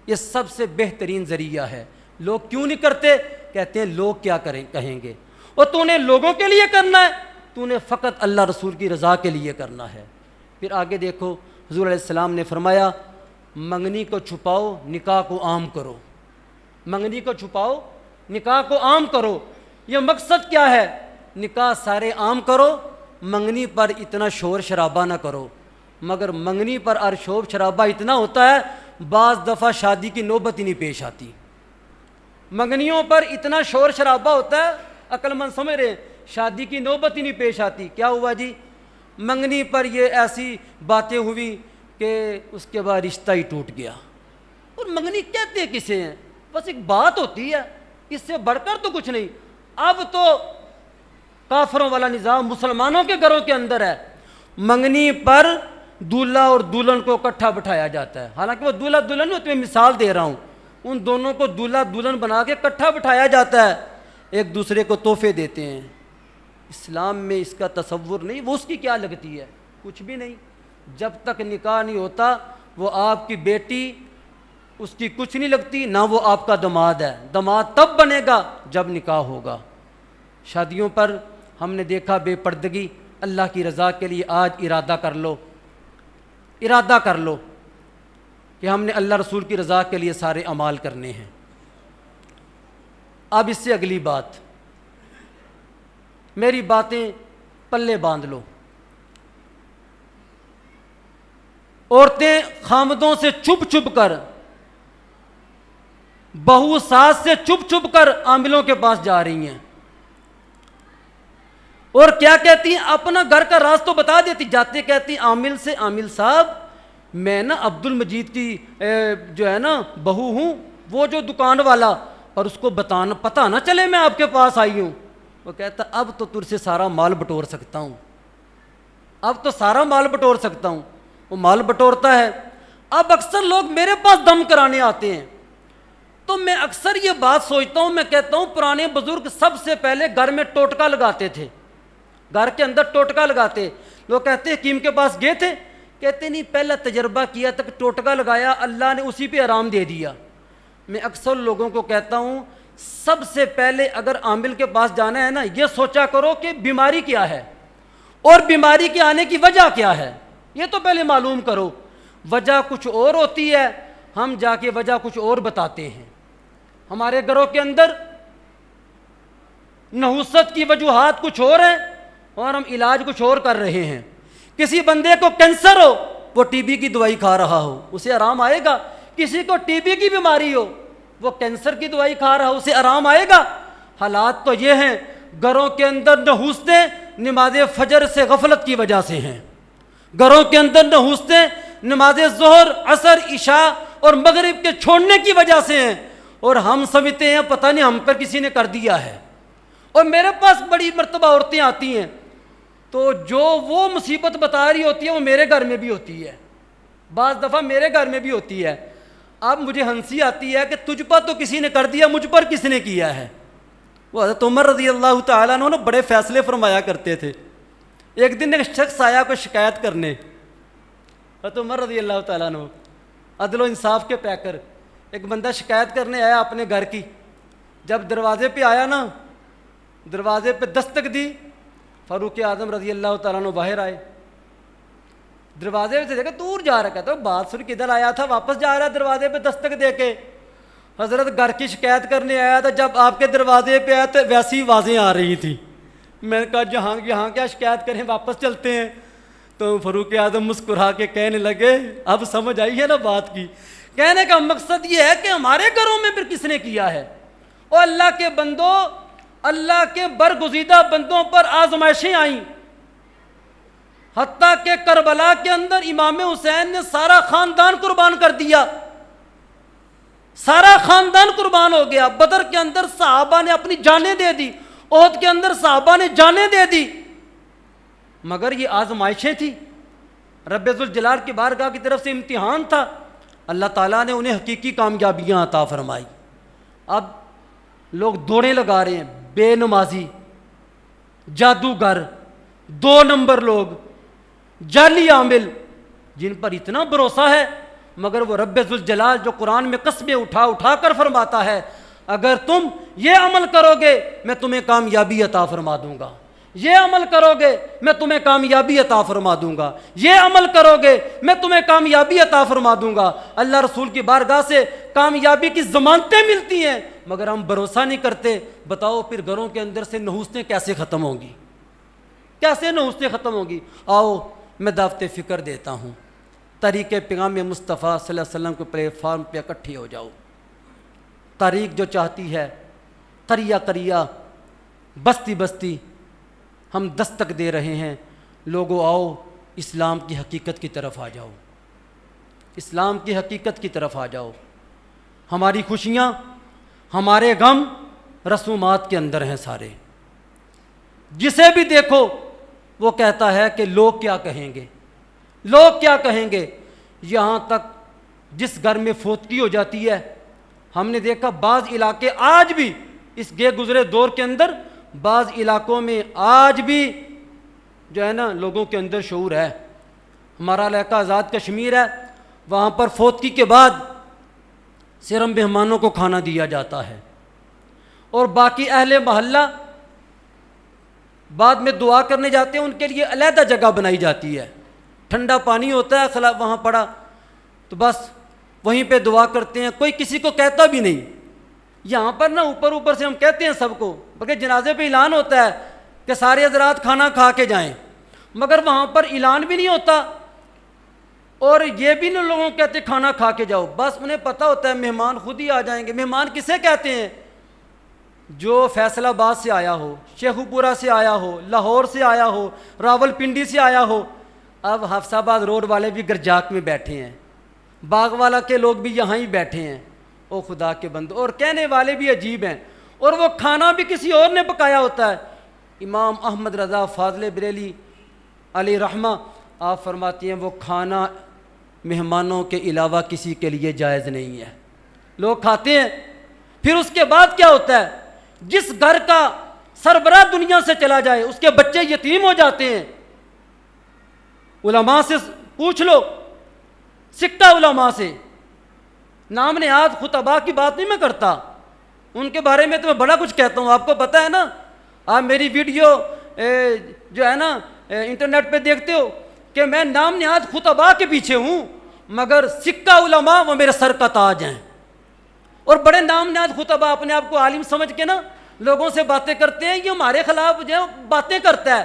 یہ سب سے بہترین ذریعہ ہے۔ لوگ کیوں نہیں کرتے؟ کہتے ہیں لوگ کیا کہیں گے، اور تو نے لوگوں کے لیے کرنا ہے، تو نے فقط اللہ رسول کی رضا کے لیے کرنا ہے۔ پھر آگے دیکھو، حضور علیہ السلام نے فرمایا منگنی کو چھپاؤ، نکاح کو عام کرو۔ منگنی کو چھپاؤ، نکاح کو عام کرو۔ یہ مقصد کیا ہے؟ نکاح سارے عام کرو، منگنی پر اتنا شور شرابہ نہ کرو۔ مگر منگنی پر اور شور شرابہ اتنا ہوتا ہے بعض دفعہ شادی کی نوبت ہی نہیں پیش آتی۔ منگنیوں پر اتنا شور شرابہ ہوتا ہے، عقل مند سمجھ رہے ہیں، شادی کی نوبت ہی نہیں پیش آتی۔ کیا ہوا جی؟ منگنی پر یہ ایسی باتیں ہوئی کہ اس کے بعد رشتہ ہی ٹوٹ گیا۔ اور منگنی کہتے کسے ہیں؟ بس ایک بات ہوتی ہے، اس سے بڑھ کر تو کچھ نہیں۔ اب تو کافروں والا نظام مسلمانوں کے گھروں کے اندر ہے۔ منگنی پر دولہا اور دلہن کو اکٹھا بٹھایا جاتا ہے، حالانکہ وہ دولہا دلہن میں تمہیں مثال دے رہا ہوں، ان دونوں کو دولہا دلہن بنا کے اکٹھا بٹھایا جاتا ہے، ایک دوسرے کو تحفے دیتے ہیں۔ اسلام میں اس کا تصور نہیں۔ وہ اس کی کیا لگتی ہے؟ کچھ بھی نہیں۔ جب تک نکاح نہیں ہوتا وہ آپ کی بیٹی، اس کی کچھ نہیں لگتی، نہ وہ آپ کا داماد ہے۔ داماد تب بنے گا جب نکاح ہوگا۔ شادیوں پر ہم نے دیکھا بے پردگی۔ اللہ کی رضا کے لیے آج ارادہ کر لو، ارادہ کر لو کہ ہم نے اللہ رسول کی رضا کے لیے سارے اعمال کرنے ہیں۔ اب اس سے اگلی بات، میری باتیں پلے باندھ لو۔ عورتیں خامدوں سے چھپ چھپ کر، بہو ساس سے چھپ چھپ کر عاملوں کے پاس جا رہی ہیں، اور کیا کہتی ہیں؟ اپنا گھر کا راز تو بتا دیتی، جاتے کہتی عامل سے عامل صاحب میں نا عبد المجید کی جو ہے نا بہو ہوں، وہ جو دکان والا، اور اس کو بتانا پتہ نہ چلے میں آپ کے پاس آئی ہوں۔ وہ کہتا اب تو تجھ سے سارا مال بٹور سکتا ہوں، اب تو سارا مال بٹور سکتا ہوں۔ وہ مال بٹورتا ہے۔ اب اکثر لوگ میرے پاس دم کرانے آتے ہیں، تو میں اکثر یہ بات سوچتا ہوں، میں کہتا ہوں پرانے بزرگ سب سے پہلے گھر میں ٹوٹکا لگاتے تھے، گھر کے اندر ٹوٹکا لگاتے۔ لوگ کہتے حکیم کے پاس گئے تھے؟ کہتے نہیں، پہلا تجربہ کیا تک ٹوٹکا لگایا، اللہ نے اسی پہ آرام دے دیا۔ میں اکثر لوگوں کو کہتا ہوں سب سے پہلے اگر عامل کے پاس جانا ہے نا، یہ سوچا کرو کہ بیماری کیا ہے اور بیماری کے آنے کی وجہ کیا ہے، یہ تو پہلے معلوم کرو۔ وجہ کچھ اور ہوتی ہے، ہم جا کے وجہ کچھ اور بتاتے ہیں۔ ہمارے گھروں کے اندر نحوست کی وجوہات کچھ اور ہیں اور ہم علاج کچھ اور کر رہے ہیں۔ کسی بندے کو کینسر ہو، وہ ٹی بی کی دوائی کھا رہا ہو، اسے آرام آئے گا؟ کسی کو ٹی بی کی بیماری ہو، وہ کینسر کی دوائی کھا رہا ہو، اسے آرام آئے گا؟ حالات تو یہ ہیں، گھروں کے اندر نحوستیں نماز فجر سے غفلت کی وجہ سے ہیں، گھروں کے اندر نحوستیں نماز ظہر عصر عشاء اور مغرب کے چھوڑنے کی وجہ سے ہیں، اور ہم سمجھتے ہیں پتہ نہیں ہم پر کسی نے کر دیا ہے۔ اور میرے پاس بڑی مرتبہ عورتیں آتی ہیں تو جو وہ مصیبت بتا رہی ہوتی ہے وہ میرے گھر میں بھی ہوتی ہے، بعض دفعہ میرے گھر میں بھی ہوتی ہے۔ اب مجھے ہنسی آتی ہے کہ تجھ پر تو کسی نے کر دیا، مجھ پر کس نے کیا ہے؟ وہ حضرت عمر رضی اللہ تعالیٰ عنہ بڑے فیصلے فرمایا کرتے تھے۔ ایک دن ایک شخص آیا کوئی شکایت کرنے، حضرت عمر رضی اللہ تعالیٰ عنہ عدل و انصاف کے پیکر، ایک بندہ شکایت کرنے آیا اپنے گھر کی۔ جب دروازے پہ آیا نا، دروازے پہ دستک دی، فاروق اعظم رضی اللہ تعالیٰ عنہ باہر آئے۔ دروازے سے دیکھا دور جا رہا، کہتا بات سن کدھر آیا تھا، واپس جا رہا ہے دروازے پہ دستک دے کے. حضرت گھر کی شکایت کرنے آیا تھا، جب آپ کے دروازے پہ آیا تو ویسی آوازیں آ رہی تھیں. میں نے کہا یہاں کیا شکایت کریں، واپس چلتے ہیں. تو فاروق اعظم مسکرا کے کہنے لگے اب سمجھ آئی ہے نا بات کی. کہنے کا مقصد یہ ہے کہ ہمارے گھروں میں پھر کس نے کیا ہے. اور اللہ کے بندوں، اللہ کے برگزیدہ بندوں پر آزمائشیں آئیں، حتیٰ کہ کربلا کے اندر امام حسین نے سارا خاندان قربان کر دیا، سارا خاندان قربان ہو گیا. بدر کے اندر صحابہ نے اپنی جانیں دے دی، احد کے اندر صحابہ نے جانیں دے دی. مگر یہ آزمائشیں تھیں، رب ذوالجلال کی بارگاہ کی طرف سے امتحان تھا. اللہ تعالیٰ نے انہیں حقیقی کامیابیاں عطا فرمائی. اب لوگ دوڑیں لگا رہے ہیں، بے نمازی، جادوگر، 2 نمبر لوگ، جعلی عامل، جن پر اتنا بھروسہ ہے. مگر وہ رب ذوالجلال جو قرآن میں قسمیں اٹھا کر فرماتا ہے اگر تم یہ عمل کرو گے میں تمہیں کامیابی عطا فرما دوں گا، یہ عمل کرو گے میں تمہیں کامیابی عطا فرما دوں گا، یہ عمل کرو گے میں تمہیں کامیابی عطا فرما دوں گا. اللہ رسول کی بارگاہ سے کامیابی کی ضمانتیں ملتی ہیں مگر ہم بھروسہ نہیں کرتے. بتاؤ پھر گھروں کے اندر سے نحوستیں کیسے ختم ہوں گی، کیسے نحوستیں ختم ہوں گی. آؤ میں دعوت فکر دیتا ہوں، طریق پیغام مصطفیٰ صلی اللہ علیہ وسلم کے پلیٹ فارم پہ اکٹھے ہو جاؤ. تاریخ جو چاہتی ہے قریہ قریہ، بستی بستی ہم دستک دے رہے ہیں. لوگوں آؤ اسلام کی حقیقت کی طرف آ جاؤ، اسلام کی حقیقت کی طرف آ جاؤ. ہماری خوشیاں، ہمارے غم رسومات کے اندر ہیں سارے. جسے بھی دیکھو وہ کہتا ہے کہ لوگ کیا کہیں گے، لوگ کیا کہیں گے. یہاں تک جس گھر میں فوتگی ہو جاتی ہے، ہم نے دیکھا بعض علاقے آج بھی اس گزرے دور کے اندر بعض علاقوں میں آج بھی جو ہے نا لوگوں کے اندر شعور ہے. ہمارا علاقہ آزاد کشمیر ہے، وہاں پر فوتگی کے بعد صرف مہمانوں کو کھانا دیا جاتا ہے اور باقی اہل محلہ بعد میں دعا کرنے جاتے ہیں، ان کے لیے علیحدہ جگہ بنائی جاتی ہے. ٹھنڈا پانی ہوتا ہے وہاں پڑا تو بس وہیں پہ دعا کرتے ہیں، کوئی کسی کو کہتا بھی نہیں. یہاں پر نا اوپر سے ہم کہتے ہیں سب کو، بلکہ جنازے پہ اعلان ہوتا ہے کہ سارے حضرات کھانا کھا کے جائیں، مگر وہاں پر اعلان بھی نہیں ہوتا اور یہ بھی نہیں لوگوں کہتے کھانا کھا کے جاؤ. بس انہیں پتہ ہوتا ہے مہمان خود ہی آ جائیں گے. مہمان کسے کہتے ہیں؟ جو فیصل آباد سے آیا ہو، شیخو پورہ سے آیا ہو، لاہور سے آیا ہو، راول پنڈی سے آیا ہو. اب حفص آباد روڈ والے بھی گرجاک میں بیٹھے ہیں، باغ والا کے لوگ بھی یہاں ہی بیٹھے ہیں. او خدا کے بندو، اور کہنے والے بھی عجیب ہیں، اور وہ کھانا بھی کسی اور نے پکایا ہوتا ہے. امام احمد رضا فاضل بریلی علیہ رحمہ آپ فرماتی ہیں وہ کھانا مہمانوں کے علاوہ کسی کے لیے جائز نہیں ہے. لوگ کھاتے ہیں. پھر اس کے بعد کیا ہوتا ہے؟ جس گھر کا سربراہ دنیا سے چلا جائے اس کے بچے یتیم ہو جاتے ہیں. علماء سے پوچھ لو، سکہ علماء سے. نام نہاد خطباء کی بات نہیں میں کرتا، ان کے بارے میں تو میں بڑا کچھ کہتا ہوں. آپ کو پتہ ہے نا، آپ میری ویڈیو جو ہے نا انٹرنیٹ پہ دیکھتے ہو کہ میں نام نہاد خطباء کے پیچھے ہوں، مگر سکہ علماء وہ میرے سر کا تاج ہیں. اور بڑے نام نہاد خطباء اپنے آپ کو عالم سمجھ کے نا لوگوں سے باتیں کرتے ہیں، یہ ہمارے خلاف جو باتیں کرتا ہے.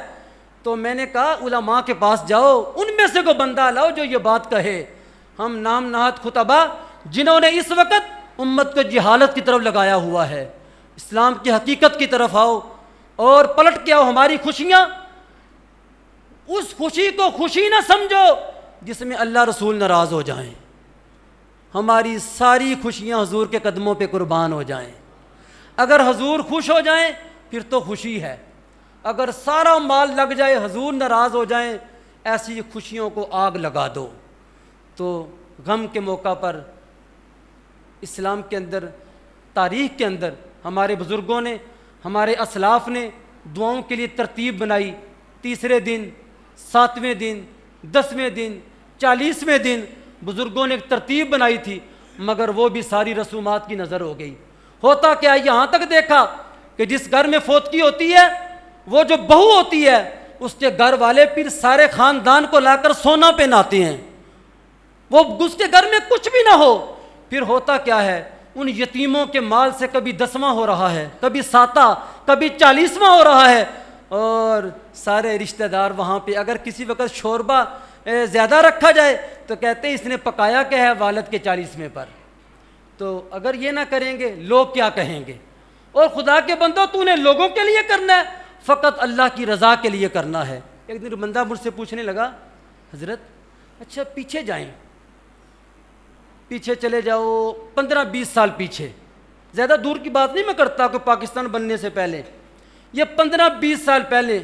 تو میں نے کہا علماء کے پاس جاؤ، ان میں سے کوئی بندہ لاؤ جو یہ بات کہے. ہم نام نہاد خطباء جنہوں نے اس وقت امت کو جہالت کی طرف لگایا ہوا ہے، اسلام کی حقیقت کی طرف آؤ اور پلٹ کے آؤ. ہماری خوشیاں، اس خوشی کو خوشی نہ سمجھو جس میں اللہ رسول ناراض ہو جائیں. ہماری ساری خوشیاں حضور کے قدموں پہ قربان ہو جائیں. اگر حضور خوش ہو جائیں پھر تو خوشی ہے، اگر سارا مال لگ جائے حضور ناراض ہو جائیں، ایسی خوشیوں کو آگ لگا دو. تو غم کے موقع پر اسلام کے اندر، تاریخ کے اندر ہمارے بزرگوں نے، ہمارے اسلاف نے دعاؤں کے لیے ترتیب بنائی. 3 دن، 7ویں دن، 10ویں دن، 40ویں دن بزرگوں نے ایک ترتیب بنائی تھی، مگر وہ بھی ساری رسومات کی نظر ہو گئی. ہوتا کیا، یہاں تک دیکھا کہ جس گھر میں فوتگی ہوتی ہے وہ جو بہو ہوتی ہے اس کے گھر والے پھر سارے خاندان کو لا کر سونا پہناتے ہیں، وہ اس کے گھر میں کچھ بھی نہ ہو، پھر ہوتا کیا ہے، ان یتیموں کے مال سے کبھی 10واں ہو رہا ہے، کبھی 7واں، کبھی 40واں ہو رہا ہے، اور سارے رشتہ دار وہاں پہ اگر کسی وقت شوربہ زیادہ رکھا جائے تو کہتے ہیں اس نے پکایا کیا ہے والد کے 40ویں پر۔ تو اگر یہ نہ کریں گے لوگ کیا کہیں گے؟ اور خدا کے بندو، تو نے لوگوں کے لیے کرنا ہے، فقط اللہ کی رضا کے لیے کرنا ہے۔ ایک دن بندہ مجھ سے پوچھنے لگا، حضرت اچھا پیچھے جائیں، پیچھے چلے جاؤ 15-20 سال پیچھے، زیادہ دور کی بات نہیں میں کرتا کہ پاکستان بننے سے پہلے، یہ 15-20 سال پہلے،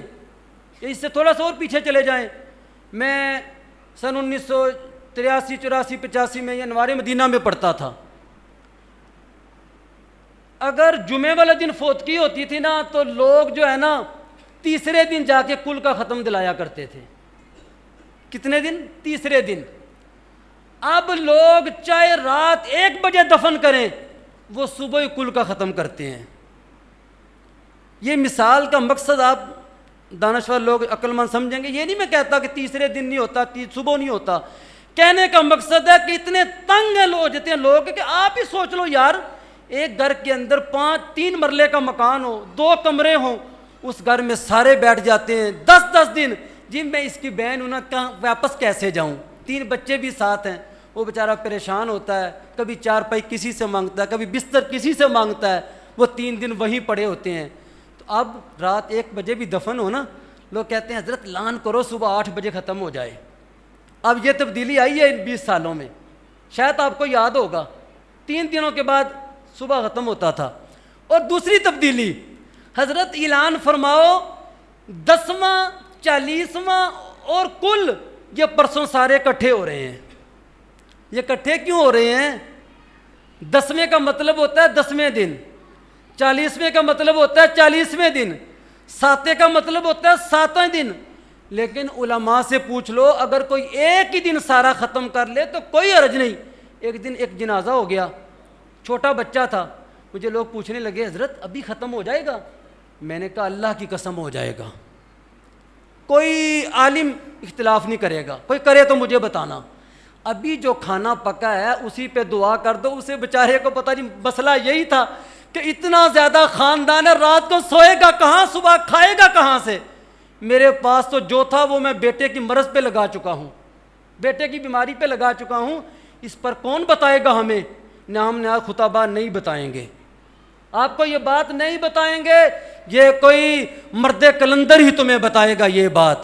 اس سے تھوڑا سا اور پیچھے چلے جائیں، میں سن 1983 84 85 میں یہ انوار مدینہ میں پڑھتا تھا۔ اگر جمعے والا دن فوتگی ہوتی تھی نا تو لوگ جو ہے نا تیسرے دن جا کے کل کا ختم دلایا کرتے تھے۔ کتنے دن؟ تیسرے دن۔ اب لوگ چاہے رات 1 بجے دفن کریں، وہ صبح ہی کل کا ختم کرتے ہیں۔ یہ مثال کا مقصد آپ دانشور لوگ عقل مند سمجھیں گے، یہ نہیں میں کہتا کہ تیسرے دن نہیں ہوتا، صبح نہیں ہوتا، کہنے کا مقصد ہے کہ اتنے تنگ ہیں لوگ، جتنے لوگ کہ آپ ہی سوچ لو یار، ایک گھر کے اندر 3 مرلے کا مکان ہو، 2 کمرے ہوں، اس گھر میں سارے بیٹھ جاتے ہیں 10-10 دن، جن میں اس کی بہن انہیں کہاں واپس کیسے جاؤں، 3 بچے بھی ساتھ ہیں، وہ بیچارہ پریشان ہوتا ہے، کبھی چارپائی کسی سے مانگتا ہے، کبھی بستر کسی سے مانگتا ہے، وہ 3 دن وہیں پڑے ہوتے ہیں۔ تو اب رات 1 بجے بھی دفن ہو نا، لوگ کہتے ہیں حضرت لان کرو صبح 8 بجے ختم ہو جائے۔ اب یہ تبدیلی آئی ہے ان 20 سالوں میں، شاید آپ کو یاد ہوگا، 3 دنوں کے بعد صبح ختم ہوتا تھا۔ اور دوسری تبدیلی، حضرت اعلان فرماؤ 10واں 40واں اور کل یہ پرسوں سارے اکٹھے ہو رہے ہیں۔ یہ اکٹھے کیوں ہو رہے ہیں؟ 10ویں کا مطلب ہوتا ہے 10ویں دن، 40ویں کا مطلب ہوتا ہے 40ویں دن، 7 کا مطلب ہوتا ہے 7واں دن۔ لیکن علماء سے پوچھ لو، اگر کوئی ایک ہی دن سارا ختم کر لے تو کوئی حرج نہیں۔ ایک دن ایک جنازہ ہو گیا، چھوٹا بچہ تھا، مجھے لوگ پوچھنے لگے حضرت ابھی ختم ہو جائے گا؟ میں نے کہا اللہ کی قسم ہو جائے گا، کوئی عالم اختلاف نہیں کرے گا، کوئی کرے تو مجھے بتانا۔ ابھی جو کھانا پکا ہے اسی پہ دعا کر دو، اسے بیچارے کو پتہ نہیں، مسئلہ یہی تھا کہ اتنا زیادہ خاندان ہے، رات کو سوئے گا کہاں، صبح کھائے گا کہاں سے؟ میرے پاس تو جو تھا وہ میں بیٹے کی مرض پہ لگا چکا ہوں، بیٹے کی بیماری پہ لگا چکا ہوں، اس پر کون بتائے گا ہمیں؟ نام نہاد خطبہ نہیں بتائیں گے، آپ کو یہ بات نہیں بتائیں گے، یہ کوئی مرد کلندر ہی تمہیں بتائے گا یہ بات،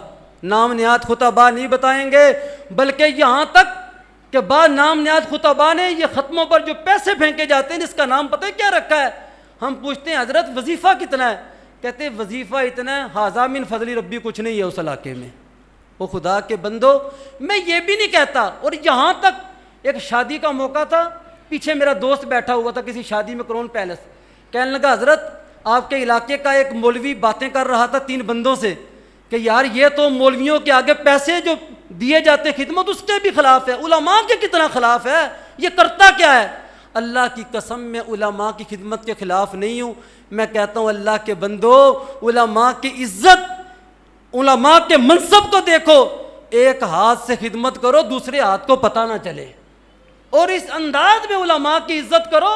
نام نہاد خطبہ نہیں بتائیں گے۔ بلکہ یہاں تک کہ بعد نام نہاد خطبہ نے یہ ختموں پر جو پیسے پھینکے جاتے ہیں اس کا نام پتہ ہے کیا رکھا ہے؟ ہم پوچھتے ہیں حضرت وظیفہ کتنا ہے؟ کہتے ہیں وظیفہ اتنا ہے، ھذا من فضل ربی، کچھ نہیں ہے اس علاقے میں۔ وہ خدا کے بندو، میں یہ بھی نہیں کہتا، اور یہاں تک ایک شادی کا موقع تھا، پیچھے میرا دوست بیٹھا ہوا تھا کسی شادی میں کرون پیلس، کہنے لگا حضرت آپ کے علاقے کا ایک مولوی باتیں کر رہا تھا 3 بندوں سے کہ یار یہ تو مولویوں کے آگے پیسے جو دیے جاتے خدمت اس کے بھی خلاف ہے، علماء کے کتنا خلاف ہے، یہ کرتا کیا ہے؟ اللہ کی قسم میں علماء کی خدمت کے خلاف نہیں ہوں، میں کہتا ہوں اللہ کے بندو، علماء کی عزت، علماء کے منصب کو دیکھو، ایک ہاتھ سے خدمت کرو دوسرے ہاتھ کو پتہ نہ چلے، اور اس انداز میں علماء کی عزت کرو،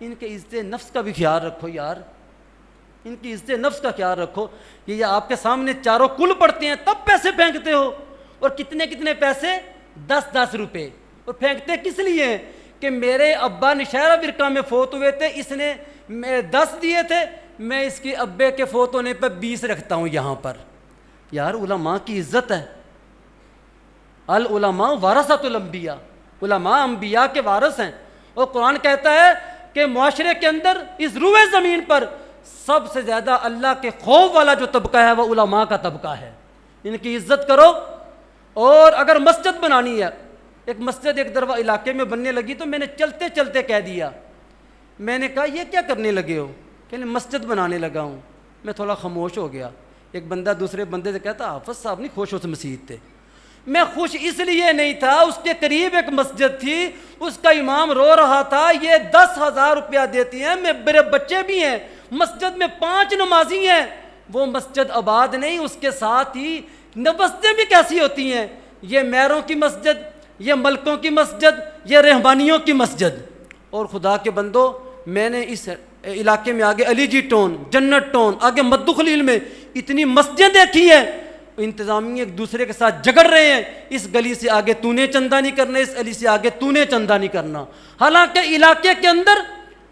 ان کے عزت نفس کا بھی خیال رکھو یار، ان کی عزت نفس کا خیال رکھو۔ یہ آپ کے سامنے چاروں کل پڑتے ہیں تب پیسے پھینکتے ہو، اور کتنے کتنے پیسے؟ 10-10 روپے، اور پھینکتے کس لیے ہیں کہ میرے ابا نشہرہ برقع میں فوت ہوئے تھے، اس نے 10 دیے تھے، میں اس کے ابے کے فوت ہونے پہ 20 رکھتا ہوں یہاں پر۔ یار علماء کی عزت ہے، العلماء ورثۃ الانبیاء، علماء انبیاء کے وارث ہیں، اور قرآن کہتا ہے کہ معاشرے کے اندر اس روئے زمین پر سب سے زیادہ اللہ کے خوف والا جو طبقہ ہے وہ علماء کا طبقہ ہے، ان کی عزت کرو۔ اور اگر مسجد بنانی ہے، ایک مسجد ایک دفعہ علاقے میں بننے لگی تو میں نے چلتے چلتے کہہ دیا، میں نے کہا یہ کیا کرنے لگے ہو؟ کہ مسجد بنانے لگا ہوں۔ میں تھوڑا خاموش ہو گیا، ایک بندہ دوسرے بندے سے کہتا حافظ صاحب نہیں خوش ہو سے مسجد تھے، میں خوش اس لیے نہیں تھا، اس کے قریب ایک مسجد تھی، اس کا امام رو رہا تھا، یہ 10,000 روپیہ دیتی ہیں، میرے بچے بھی ہیں، مسجد میں 5 نمازی ہیں، وہ مسجد آباد نہیں، اس کے ساتھ ہی مسجدیں بھی کیسی ہوتی ہیں، یہ میروں کی مسجد، یہ ملکوں کی مسجد، یہ رحمانیوں کی مسجد۔ اور خدا کے بندو، میں نے اس علاقے میں آگے علی جی ٹون، جنت ٹون، آگے مدو خلیل میں اتنی مسجدیں دیکھی ہیں، انتظامیہ ایک دوسرے کے ساتھ جگڑ رہے ہیں، اس گلی سے آگے تو نے چندہ نہیں کرنا، اس گلی سے آگے تو نے چندہ نہیں کرنا۔ حالانکہ علاقے کے اندر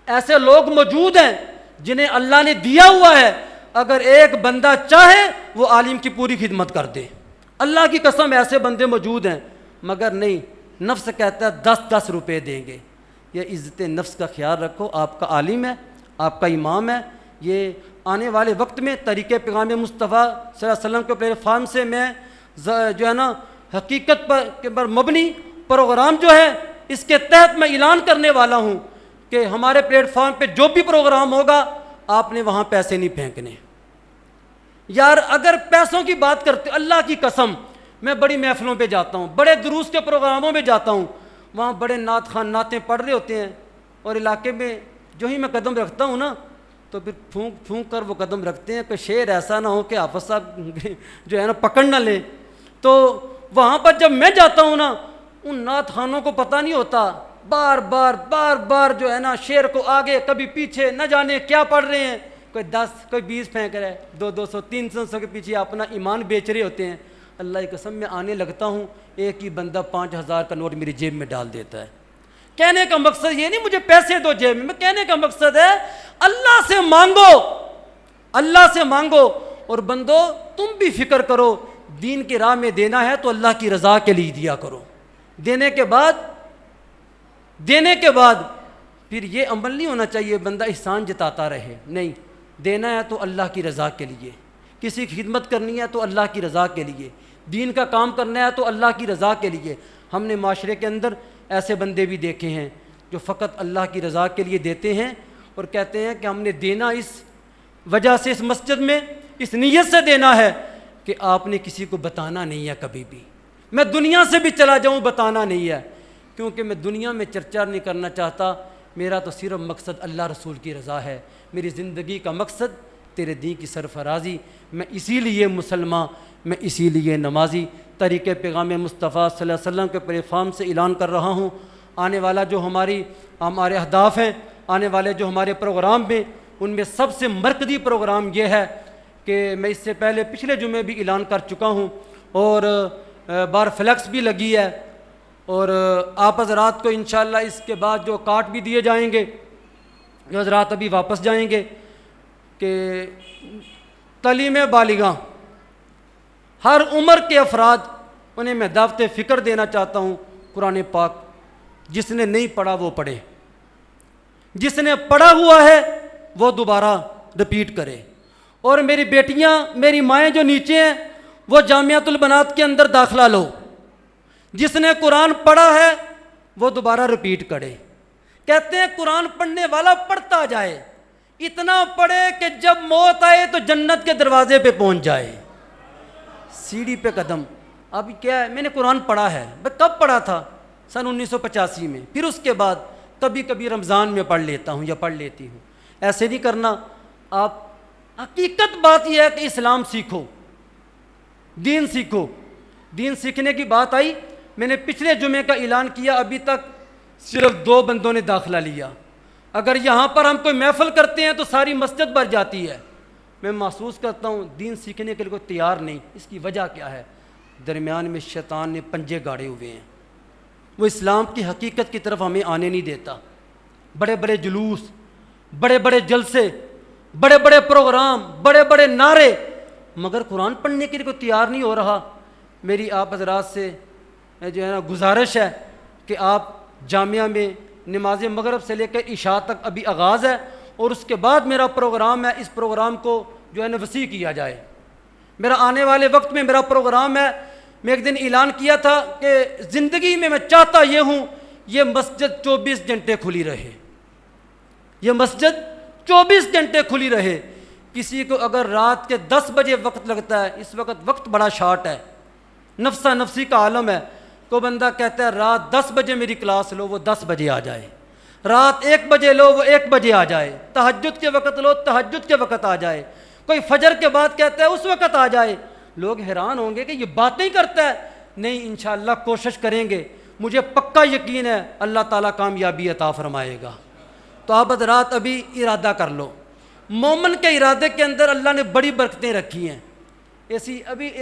ایسے لوگ موجود ہیں جنہیں اللہ نے دیا ہوا ہے، اگر ایک بندہ چاہے وہ عالم کی پوری خدمت کر دے۔ اللہ کی قسم ایسے بندے موجود ہیں، مگر نہیں، نفس کہتا ہے 10-10 روپے دیں گے۔ یہ عزت نفس کا خیال رکھو، آپ کا عالم ہے، آپ کا امام ہے، یہ آنے والے وقت میں طریقہ پیغام مصطفیٰ صلی اللہ علیہ وسلم کے پلیٹ فارم سے میں جو ہے نا حقیقت پر مبنی پروگرام جو ہے اس کے تحت میں اعلان کرنے والا ہوں کہ ہمارے پلیٹ فارم پہ جو بھی پروگرام ہوگا آپ نے وہاں پیسے نہیں پھینکنے۔ یار اگر پیسوں کی بات کرتے، اللہ کی قسم میں بڑی محفلوں پہ جاتا ہوں، بڑے دروس کے پروگراموں میں جاتا ہوں، وہاں بڑے نعت خان نعتیں پڑھ رہے ہوتے ہیں، اور علاقے میں جو ہی میں قدم رکھتا ہوں نا تو پھر پھونک پھونک کر وہ قدم رکھتے ہیں کہ شعر ایسا نہ ہو کہ حافظ صاحب جو ہے نا پکڑ نہ لیں۔ تو وہاں پر جب میں جاتا ہوں نا، ان نعت خانوں کو پتہ نہیں ہوتا، بار بار جو ہے نا شعر کو آگے کبھی پیچھے، نہ جانے کیا پڑھ رہے ہیں، کوئی 10 کوئی 20 پھینک رہا ہے، 200 300 کے پیچھے اپنا ایمان بیچ رہے ہوتے ہیں۔ اللہ کی قسم میں آنے لگتا ہوں، ایک ہی بندہ 5000 کا نوٹ میری جیب میں ڈال دیتا ہے۔ کہنے کا مقصد یہ نہیں مجھے پیسے دو جیب میں، کہنے کا مقصد ہے اللہ سے مانگو، اللہ سے مانگو۔ اور بندو تم بھی فکر کرو، دین کی راہ میں دینا ہے تو اللہ کی رضا کے لیے دیا کرو۔ دینے کے بعد پھر یہ عمل نہیں ہونا چاہیے بندہ احسان جتاتا رہے، نہیں، دینا ہے تو اللہ کی رضا کے لیے، کسی کی خدمت کرنی ہے تو اللہ کی رضا کے لیے، دین کا کام کرنا ہے تو اللہ کی رضا کے لیے۔ ہم نے معاشرے کے اندر ایسے بندے بھی دیکھے ہیں جو فقط اللہ کی رضا کے لیے دیتے ہیں اور کہتے ہیں کہ ہم نے دینا اس وجہ سے، اس مسجد میں اس نیت سے دینا ہے کہ آپ نے کسی کو بتانا نہیں ہے کبھی بھی، میں دنیا سے بھی چلا جاؤں بتانا نہیں ہے، کیونکہ میں دنیا میں چرچا نہیں کرنا چاہتا، میرا تو صرف مقصد اللہ رسول کی رضا ہے، میری زندگی کا مقصد تیرے دین کی سرفرازی، میں اسی لیے مسلمان، میں اسی لیے نمازی، طریقہ پیغام مصطفیٰ صلی اللہ علیہ وسلم کے پلیٹ فارم سے اعلان کر رہا ہوں۔ آنے والا جو ہمارے اہداف ہیں، آنے والے جو ہمارے پروگرام میں، ان میں سب سے مرکزی پروگرام یہ ہے کہ میں اس سے پہلے پچھلے جمعے بھی اعلان کر چکا ہوں، اور بار فلیکس بھی لگی ہے، اور آپ حضرات کو انشاءاللہ اس کے بعد جو کارڈ بھی دیے جائیں گے، جو حضرات ابھی واپس جائیں گے، کہ تعلیم بالغاں ہر عمر کے افراد، انہیں میں دعوت فکر دینا چاہتا ہوں۔ قرآن پاک جس نے نہیں پڑھا وہ پڑھے، جس نے پڑھا ہوا ہے وہ دوبارہ رپیٹ کرے، اور میری بیٹیاں، میری مائیں جو نیچے ہیں، وہ جامعۃ البنات کے اندر داخلہ لو، جس نے قرآن پڑھا ہے وہ دوبارہ رپیٹ کرے۔ کہتے ہیں قرآن پڑھنے والا پڑھتا جائے، اتنا پڑھے کہ جب موت آئے تو جنت کے دروازے پہ پہنچ جائے، سیڑھی پہ قدم۔ اب کیا ہے، میں نے قرآن پڑھا ہے، میں کب پڑھا تھا؟ سن 1985 میں، پھر اس کے بعد کبھی کبھی رمضان میں پڑھ لیتا ہوں یا پڑھ لیتی ہوں۔ ایسے نہیں کرنا۔ آپ حقیقت بات یہ ہے کہ اسلام سیکھو، دین سیکھو۔ دین سیکھنے کی بات آئی، میں نے پچھلے جمعے کا اعلان کیا، ابھی تک صرف 2 بندوں نے داخلہ لیا۔ اگر یہاں پر ہم کوئی محفل کرتے ہیں تو ساری مسجد بھر جاتی ہے۔ میں محسوس کرتا ہوں دین سیکھنے کے لیے کوئی تیار نہیں۔ اس کی وجہ کیا ہے؟ درمیان میں شیطان نے پنجے گاڑے ہوئے ہیں، وہ اسلام کی حقیقت کی طرف ہمیں آنے نہیں دیتا۔ بڑے بڑے جلوس، بڑے بڑے جلسے، بڑے بڑے پروگرام، بڑے بڑے نعرے، مگر قرآن پڑھنے کے لیے کوئی تیار نہیں ہو رہا۔ میری آپ حضرات سے جو ہے نا گزارش ہے کہ آپ جامعہ میں نماز مغرب سے لے کر عشاء تک ابھی آغاز ہے، اور اس کے بعد میرا پروگرام ہے، اس پروگرام کو جو ہے نا وسیع کیا جائے۔ میرا آنے والے وقت میں میرا پروگرام ہے، میں ایک دن اعلان کیا تھا کہ زندگی میں چاہتا یہ ہوں یہ مسجد 24 گھنٹے کھلی رہے، یہ مسجد 24 گھنٹے کھلی رہے۔ کسی کو اگر رات کے 10 بجے وقت لگتا ہے، اس وقت بڑا شارٹ ہے، نفسا نفسی کا عالم ہے، کوئی بندہ کہتا ہے رات 10 بجے میری کلاس لو، وہ 10 بجے آ جائے، رات 1 بجے لو، وہ 1 بجے آ جائے، تہجد کے وقت لو، تہجد کے وقت آ جائے۔ کوئی فجر کے بعد کہتا ہے اس وقت آ جائے، لوگ حیران ہوں گے کہ یہ باتیں کرتا ہے. نہیں، انشاءاللہ کوشش کریں گے، مجھے پکا یقین ہے اللہ تعالیٰ کامیابی عطا فرمائے گا. تو آپ حضرات ابھی ارادہ کر لو، مومن کے ارادے کے اندر اللہ نے بڑی برکتیں رکھی ہیں. اے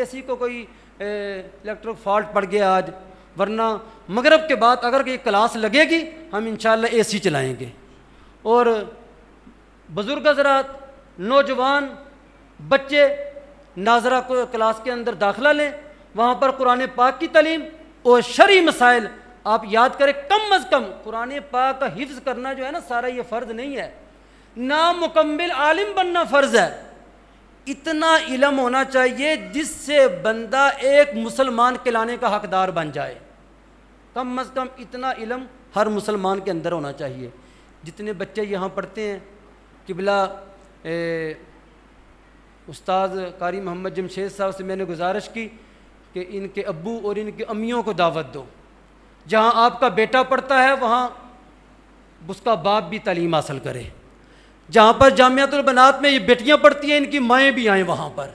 سی کو کوئی الیکٹرک فالٹ پڑ گیا آج، ورنہ مغرب کے بعد اگر یہ کلاس لگے گی ہم انشاءاللہ اے سی چلائیں گے. اور بزرگ حضرات، نوجوان، بچے ناظرہ کو کلاس کے اندر داخلہ لیں، وہاں پر قرآن پاک کی تعلیم اور شرعی مسائل آپ یاد کریں. کم از کم قرآن پاک کا حفظ کرنا جو ہے نا سارا یہ فرض نہیں ہے، نامکمل عالم بننا فرض ہے. اتنا علم ہونا چاہیے جس سے بندہ ایک مسلمان کہلانے کا حقدار بن جائے. کم از کم اتنا علم ہر مسلمان کے اندر ہونا چاہیے. جتنے بچے یہاں پڑھتے ہیں، قبلہ استاد قاری محمد جمشید صاحب سے میں نے گزارش کی کہ ان کے ابو اور ان کے امیوں کو دعوت دو. جہاں آپ کا بیٹا پڑھتا ہے وہاں اس کا باپ بھی تعلیم حاصل کرے. جہاں پر جامعۃ البنات میں یہ بیٹیاں پڑھتی ہیں ان کی مائیں بھی آئیں وہاں پر،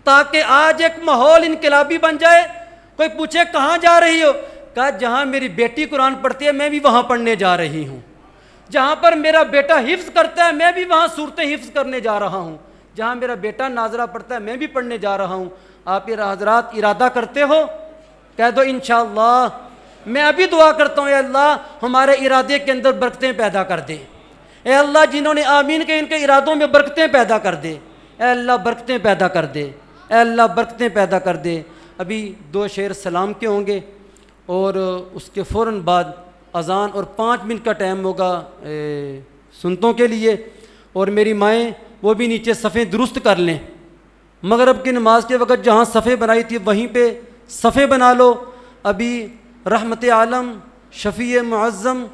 تاکہ آج ایک ماحول انقلابی بن جائے. کوئی پوچھے کہاں جا رہی ہو، کہا جہاں میری بیٹی قرآن پڑھتی ہے میں بھی وہاں پڑھنے جا رہی ہوں. جہاں پر میرا بیٹا حفظ کرتا ہے میں بھی وہاں صورتیں حفظ کرنے جا رہا ہوں. جہاں میرا بیٹا ناظرہ پڑھتا ہے میں بھی پڑھنے جا رہا ہوں. آپ یہ حضرات ارادہ کرتے ہو؟ کہہ دو انشاءاللہ. میں ابھی دعا کرتا ہوں اے اللہ ہمارے ارادے کے اندر برکتیں پیدا کر دے. اے اللہ جنہوں نے آمین کہ ان کے ارادوں میں برکتیں پیدا کر دے. اے اللہ برکتیں پیدا کر دے. اے اللہ برکتیں پیدا کر دے. ابھی 2 شعر سلام کے ہوں گے اور اس کے فوراً بعد اذان اور 5 منٹ کا ٹائم ہوگا سنتوں کے لیے. اور میری مائیں وہ بھی نیچے صفیں درست کر لیں. مغرب کی نماز کے وقت جہاں صفیں بنائی تھی وہیں پہ صفیں بنا لو. ابھی رحمت عالم شفیع معظم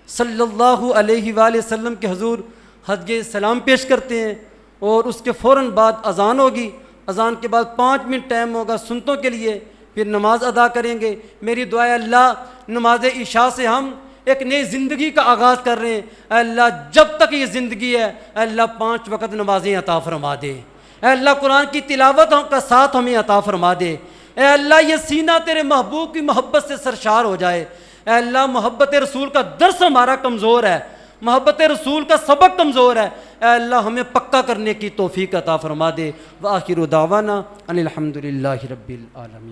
صلی اللہ علیہ وآلہ وسلم کے حضور حج سلام پیش کرتے ہیں اور اس کے فوراً بعد اذان ہوگی. اذان کے بعد 5 منٹ ٹائم ہوگا سنتوں کے لیے، پھر نماز ادا کریں گے. میری دعا ہے اللہ نماز عشاء سے ہم ایک نئی زندگی کا آغاز کر رہے ہیں. اے اللہ جب تک یہ زندگی ہے اے اللہ 5 وقت نمازیں عطا فرما دے. اے اللہ قرآن کی تلاوت کا ساتھ ہمیں عطا فرما دے. اے اللہ یہ سینہ تیرے محبوب کی محبت سے سرشار ہو جائے. اے اللہ محبت رسول کا درس ہمارا کمزور ہے، محبت رسول کا سبق کمزور ہے. اے اللہ ہمیں پکا کرنے کی توفیق عطا فرما دے. وآخر دعوانا ان الحمد للہ رب العالمین.